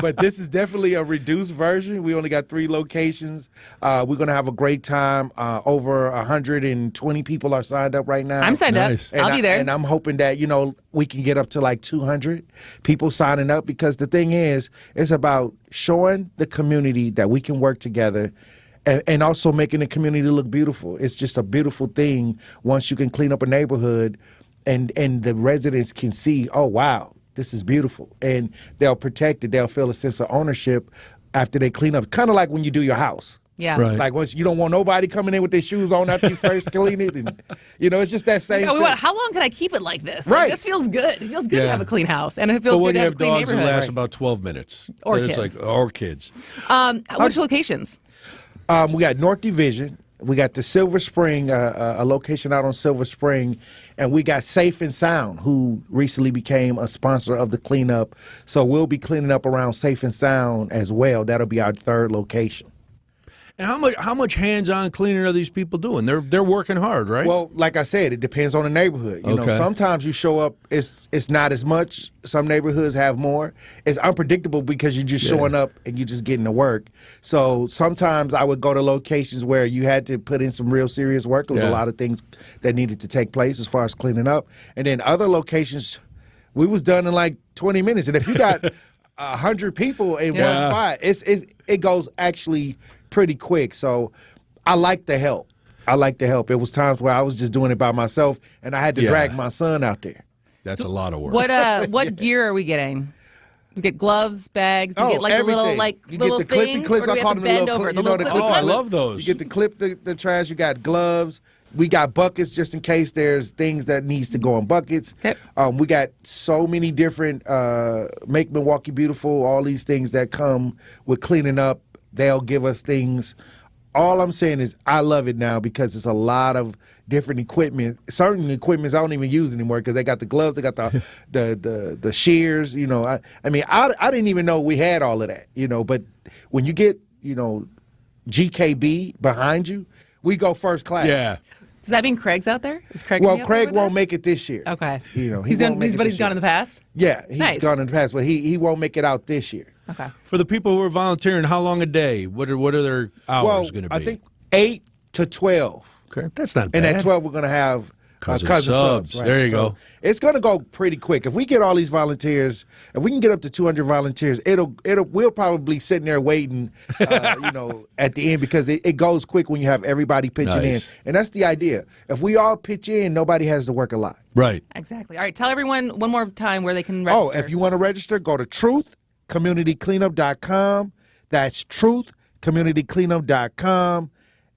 But this is definitely a reduced version. We only got 3 locations. We're going to have a great time. Over 120 people are signed up right now. I'm signed up. I'll be there. And I'm hoping that, we can get up to like 200 people signing up, because the thing is, it's about showing the community that we can work together and also making the community look beautiful. It's just a beautiful thing once you can clean up a neighborhood and the residents can see, oh, wow, this is beautiful. And they'll protect it. They'll feel a sense of ownership after they clean up. Kind of like when you do your house. Yeah. Right. Like once you don't want nobody coming in with their shoes on after you first clean it. And, it's just that same thing. How long can I keep it like this? Right. Like, this feels good. It feels good to have a clean house. And it feels good to have a clean neighborhood. But when you have dogs, it lasts about 12 minutes. Or kids. Or kids. Which locations? We got North Division. We got the Silver Spring, a location out on Silver Spring, and we got Safe and Sound, who recently became a sponsor of the cleanup. So we'll be cleaning up around Safe and Sound as well. That'll be our 3rd location. And how much hands-on cleaning are these people doing? They're working hard, right? Well, like I said, it depends on the neighborhood. You know, sometimes you show up, it's not as much. Some neighborhoods have more. It's unpredictable because you're just showing up and you're just getting to work. So sometimes I would go to locations where you had to put in some real serious work. There was a lot of things that needed to take place as far as cleaning up. And then other locations, we was done in like 20 minutes. And if you got 100 people in one spot, it goes actually pretty quick. So I like the help. It was times where I was just doing it by myself and I had to drag my son out there. That's a lot of work. What gear are we getting? You get gloves, bags. Do you get like everything. a little you little get the thing? clippy clips. Or do we I call have them to bend over? I love those. You get to clip the trash. You got gloves. We got buckets just in case there's things that needs to go in buckets. We got so many different Make Milwaukee Beautiful, all these things that come with cleaning up. They'll give us things. All I'm saying is I love it now because it's a lot of different equipment. Certain equipments I don't even use anymore because they got the gloves, they got the shears. You know, I didn't even know we had all of that. You know, but when you get GKB behind you, we go first class. Yeah. Does that mean Craig's out there? Is Craig? Well, Craig won't make it this year. Okay. You know, he's gone in the past. Yeah, he's Nice. gone in the past, but he won't make it out this year. Okay. For the people who are volunteering, how long a day? What are their hours going to be? I think 8 to 12. Okay, that's not bad. And at 12, we're going to have cousin subs. Right? There you So go. It's going to go pretty quick. If we get all these volunteers, if we can get up to 200 volunteers, we'll probably be sitting there waiting, at the end because it goes quick when you have everybody pitching in. And that's the idea. If we all pitch in, nobody has to work a lot. Right. Exactly. All right. Tell everyone one more time where they can register. Oh, if you want to register, go to truthcommunitycleanup.com. That's truthcommunitycleanup.com.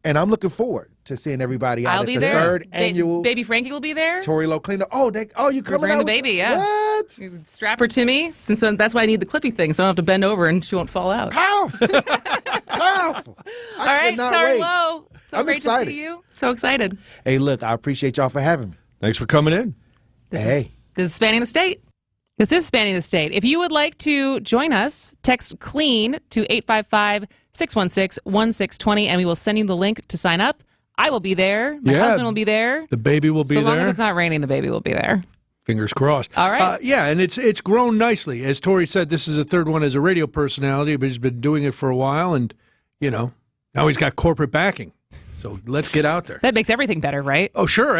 And I'm looking forward to seeing everybody out I'll at be the there. third annual Baby Frankie will be there. Tory Low Cleanup. You We're coming bringing out the with baby, yeah. What? Strap her to me, since that's why I need the clippy thing, so I don't have to bend over and she won't fall out. Powerful. All right, Tory Low. So I'm great excited. to see you. So excited. Hey, look, I appreciate y'all for having me. Thanks for coming in. This is Spanning the State. This is Spanning the State. If you would like to join us, text CLEAN to 855-616-1620, and we will send you the link to sign up. I will be there. My husband will be there. The baby will be there. So long as it's not raining, the baby will be there. Fingers crossed. All right. Yeah, and it's grown nicely. As Tori said, this is the third one as a radio personality, but he's been doing it for a while, and, now he's got corporate backing. So let's get out there. That makes everything better, right? Oh, sure.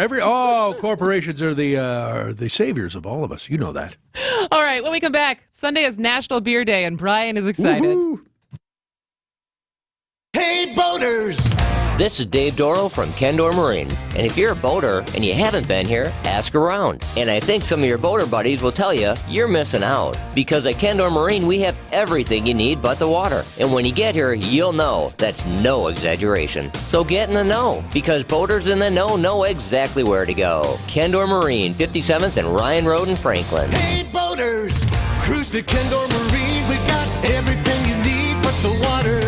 Corporations are the saviors of all of us. You know that. All right, when we come back, Sunday is National Beer Day, and Brian is excited. Woo-hoo. Hey, boaters! This is Dave Doro from Kendor Marine. And if you're a boater and you haven't been here, ask around. And I think some of your boater buddies will tell you you're missing out. Because at Kendor Marine, we have everything you need but the water. And when you get here, you'll know that's no exaggeration. So get in the know, because boaters in the know exactly where to go. Kendor Marine, 57th and Ryan Road in Franklin. Hey, boaters! Cruise to Kendor Marine. We got everything you need but the water.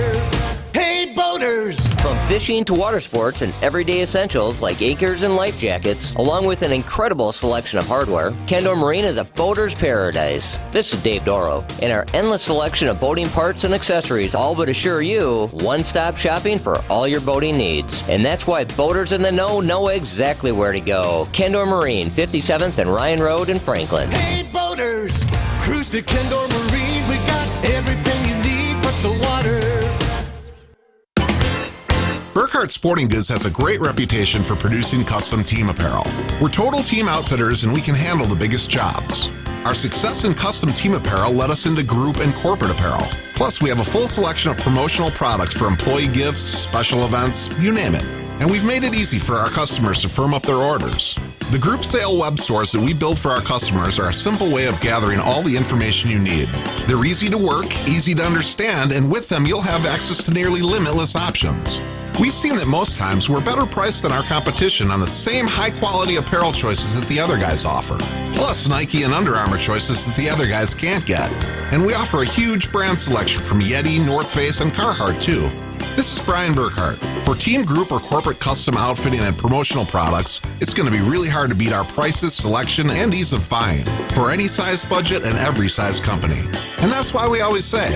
Hey, boaters! From fishing to water sports and everyday essentials like anchors and life jackets, along with an incredible selection of hardware, Kendor Marine is a boater's paradise. This is Dave Doro, and our endless selection of boating parts and accessories all but assure you one-stop shopping for all your boating needs. And that's why boaters in the know exactly where to go. Kendor Marine, 57th and Ryan Road in Franklin. Hey, boaters! Cruise to Kendor Marine. We got everything you need but the water. Burkhardt Sporting Goods has a great reputation for producing custom team apparel. We're total team outfitters and we can handle the biggest jobs. Our success in custom team apparel led us into group and corporate apparel. Plus, we have a full selection of promotional products for employee gifts, special events, you name it. And we've made it easy for our customers to firm up their orders. The group sale web stores that we build for our customers are a simple way of gathering all the information you need. They're easy to work, easy to understand, and with them you'll have access to nearly limitless options. We've seen that most times we're better priced than our competition on the same high-quality apparel choices that the other guys offer. Plus Nike and Under Armour choices that the other guys can't get. And we offer a huge brand selection from Yeti, North Face, and Carhartt too. This is Brian Burkhardt. For team, group, or corporate custom outfitting and promotional products, it's going to be really hard to beat our prices, selection, and ease of buying for any size budget and every size company. And that's why we always say,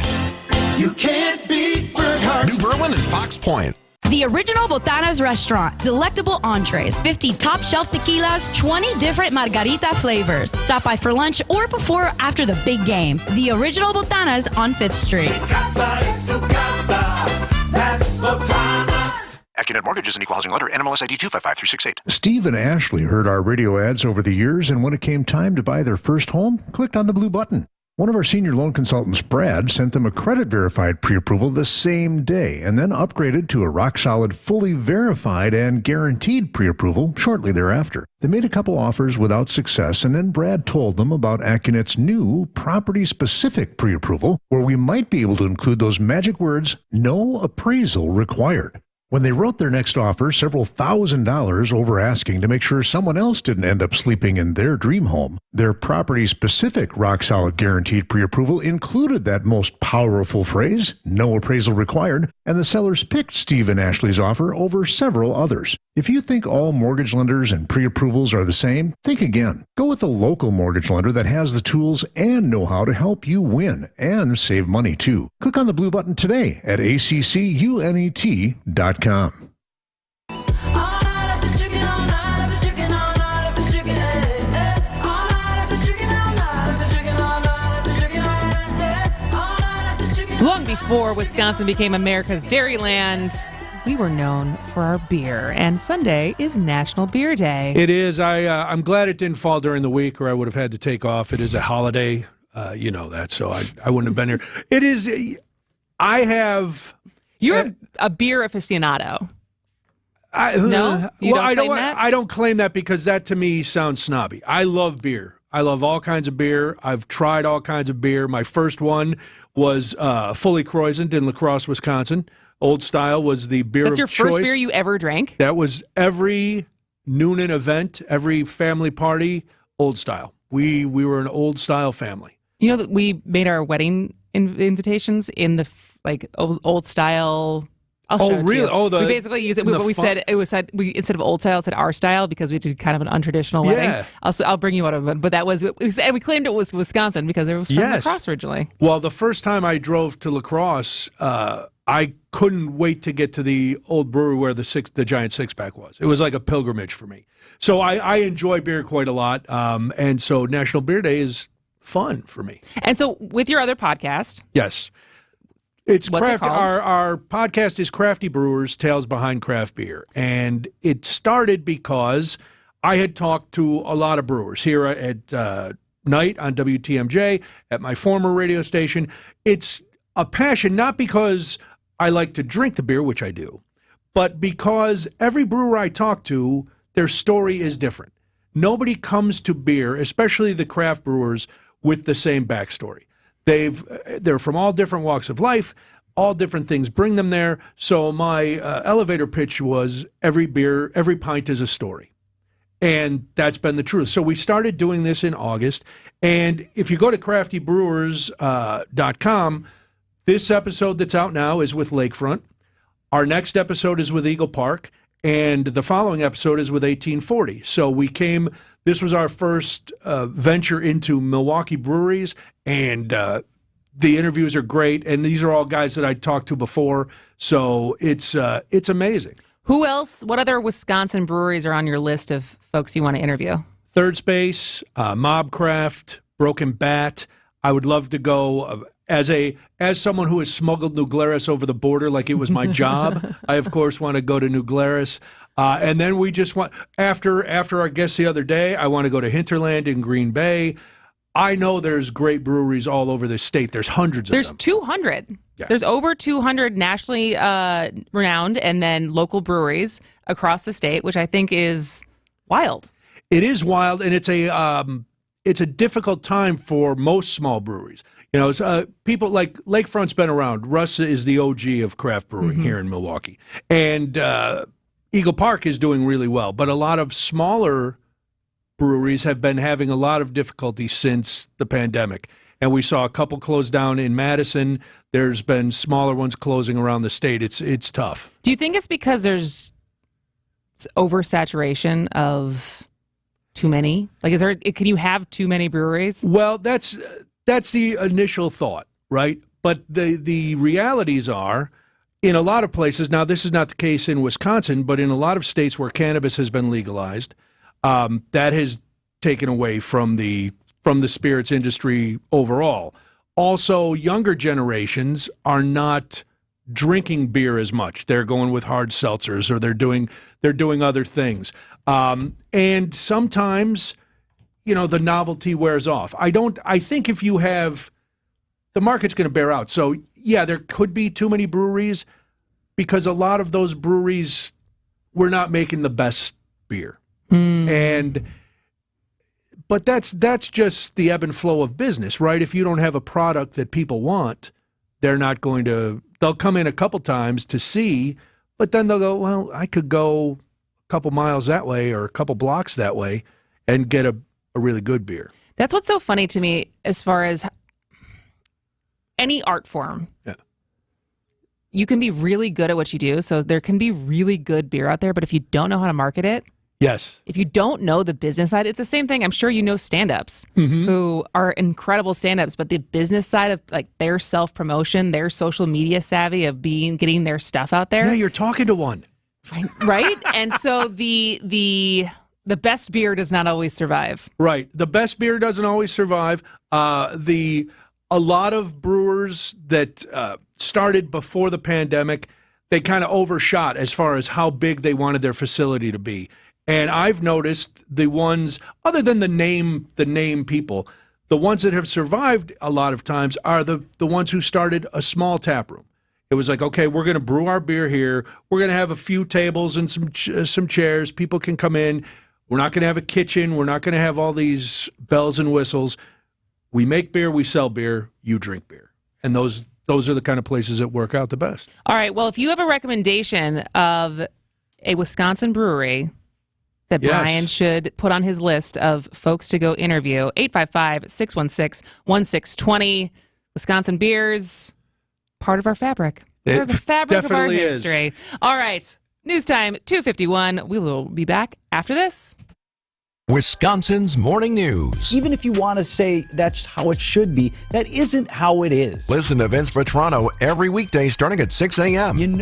you can't beat Burkhardt. New Berlin and Fox Point. The Original Botanas Restaurant. Delectable entrees, 50 top-shelf tequilas, 20 different margarita flavors. Stop by for lunch or before or after the big game. The Original Botanas on 5th Street. Casa es su casa. That's Botanas. AccuNet Mortgage is an equal housing lender. NMLS ID 255368. Steve and Ashley heard our radio ads over the years, and when it came time to buy their first home, clicked on the blue button. One of our senior loan consultants, Brad, sent them a credit-verified pre-approval the same day and then upgraded to a rock-solid, fully verified and guaranteed pre-approval shortly thereafter. They made a couple offers without success, and then Brad told them about AccuNet's new property-specific pre-approval, where we might be able to include those magic words, no appraisal required. When they wrote their next offer, several $1,000s over asking to make sure someone else didn't end up sleeping in their dream home, their property-specific rock-solid guaranteed pre-approval included that most powerful phrase, no appraisal required, and the sellers picked Steve and Ashley's offer over several others. If you think all mortgage lenders and pre-approvals are the same, think again. Go with a local mortgage lender that has the tools and know-how to help you win and save money, too. Click on the blue button today at accunet.com. Long before Wisconsin became America's Dairyland, we were known for our beer, and Sunday is National Beer Day. It is. I'm glad it didn't fall during the week, or I would have had to take off. It is a holiday, you know that, so I wouldn't have been here. It is. You're a beer aficionado. No, you don't claim that? I don't claim that because that to me sounds snobby. I love beer. I love all kinds of beer. I've tried all kinds of beer. My first one was fully croissant in La Crosse, Wisconsin. Old Style was the beer of choice. That's your first beer you ever drank? That was every Noonan event, every family party, Old Style. We were an Old Style family. You know that we made our wedding invitations in the old Style. I'll show it to you. Oh, we basically use it. But we said we instead of Old Style, it said our style because we did kind of an untraditional wedding. I'll bring you one of them. But that was and we claimed it was Wisconsin because it was from La Crosse originally. Well, the first time I drove to La Crosse, I couldn't wait to get to the old brewery where the giant six-pack was. It was like a pilgrimage for me. So I enjoy beer quite a lot, and so National Beer Day is fun for me. And so with your other podcast, yes. It's What's craft. it called? Our podcast is Crafty Brewers, Tales Behind Craft Beer. And it started because I had talked to a lot of brewers here at night on WTMJ, at my former radio station. It's a passion, not because I like to drink the beer, which I do, but because every brewer I talk to, their story is different. Nobody comes to beer, especially the craft brewers, with the same backstory. They're from all different walks of life, all different things bring them there. So my elevator pitch was every pint is a story. And that's been the truth. So we started doing this in August. And if you go to craftybrewers.com, this episode that's out now is with Lakefront. Our next episode is with Eagle Park. And the following episode is with 1840. So this was our first venture into Milwaukee breweries, and the interviews are great. And these are all guys that I talked to before, so it's amazing. Who else? What other Wisconsin breweries are on your list of folks you want to interview? Third Space, Mobcraft, Broken Bat. I would love to go as someone who has smuggled New Glarus over the border like it was my job. I of course want to go to New Glarus. And then we just want, after our guest the other day, I want to go to Hinterland in Green Bay. I know there's great breweries all over the state. There's hundreds of them. There's 200. Yeah. There's over 200 nationally renowned and then local breweries across the state, which I think is wild. It is wild, and it's a difficult time for most small breweries. You know, it's, people like Lakefront's been around. Russ is the OG of craft brewing here in Milwaukee. And Eagle Park is doing really well. But a lot of smaller breweries have been having a lot of difficulty since the pandemic. And we saw a couple close down in Madison. There's been smaller ones closing around the state. It's tough. Do you think it's because there's oversaturation of too many? Like, can you have too many breweries? Well, that's the initial thought, right? But the realities are, in a lot of places, now this is not the case in Wisconsin, but in a lot of states where cannabis has been legalized, that has taken away from the spirits industry overall. Also, younger generations are not drinking beer as much. They're going with hard seltzers, or they're doing other things. And sometimes, you know, the novelty wears off. I think if you have, the market's going to bear out. So yeah, there could be too many breweries because a lot of those breweries were not making the best beer. But that's just the ebb and flow of business, right? If you don't have a product that people want, they'll come in a couple times to see, But then they'll go, well, I could go a couple miles that way or a couple blocks that way and get a really good beer. That's what's so funny to me as far as any art form. Yeah. You can be really good at what you do. So there can be really good beer out there, but if you don't know how to market it, yes. If you don't know the business side, it's the same thing. I'm sure you know stand-ups who are incredible stand-ups, but the business side of like their self-promotion, their social media savvy of getting their stuff out there. Yeah, you're talking to one. Right? And so the best beer does not always survive. Right. The best beer doesn't always survive. A lot of brewers that started before the pandemic, they kind of overshot as far as how big they wanted their facility to be. And I've noticed the ones, other than the name people, the ones that have survived a lot of times are the ones who started a small tap room. It was like, okay, we're going to brew our beer here. We're going to have a few tables and some chairs. People can come in. We're not going to have a kitchen. We're not going to have all these bells and whistles. We make beer, we sell beer, you drink beer. And those are the kind of places that work out the best. All right, well, if you have a recommendation of a Wisconsin brewery that Brian should put on his list of folks to go interview, 855-616-1620. Wisconsin beers, part of our fabric. Part of the fabric of our history. All right, news time, 2:51. We will be back after this. Wisconsin's Morning News. Even if you want to say that's how it should be, that isn't how it is. Listen to Vince Vetrano every weekday starting at 6 a.m. You know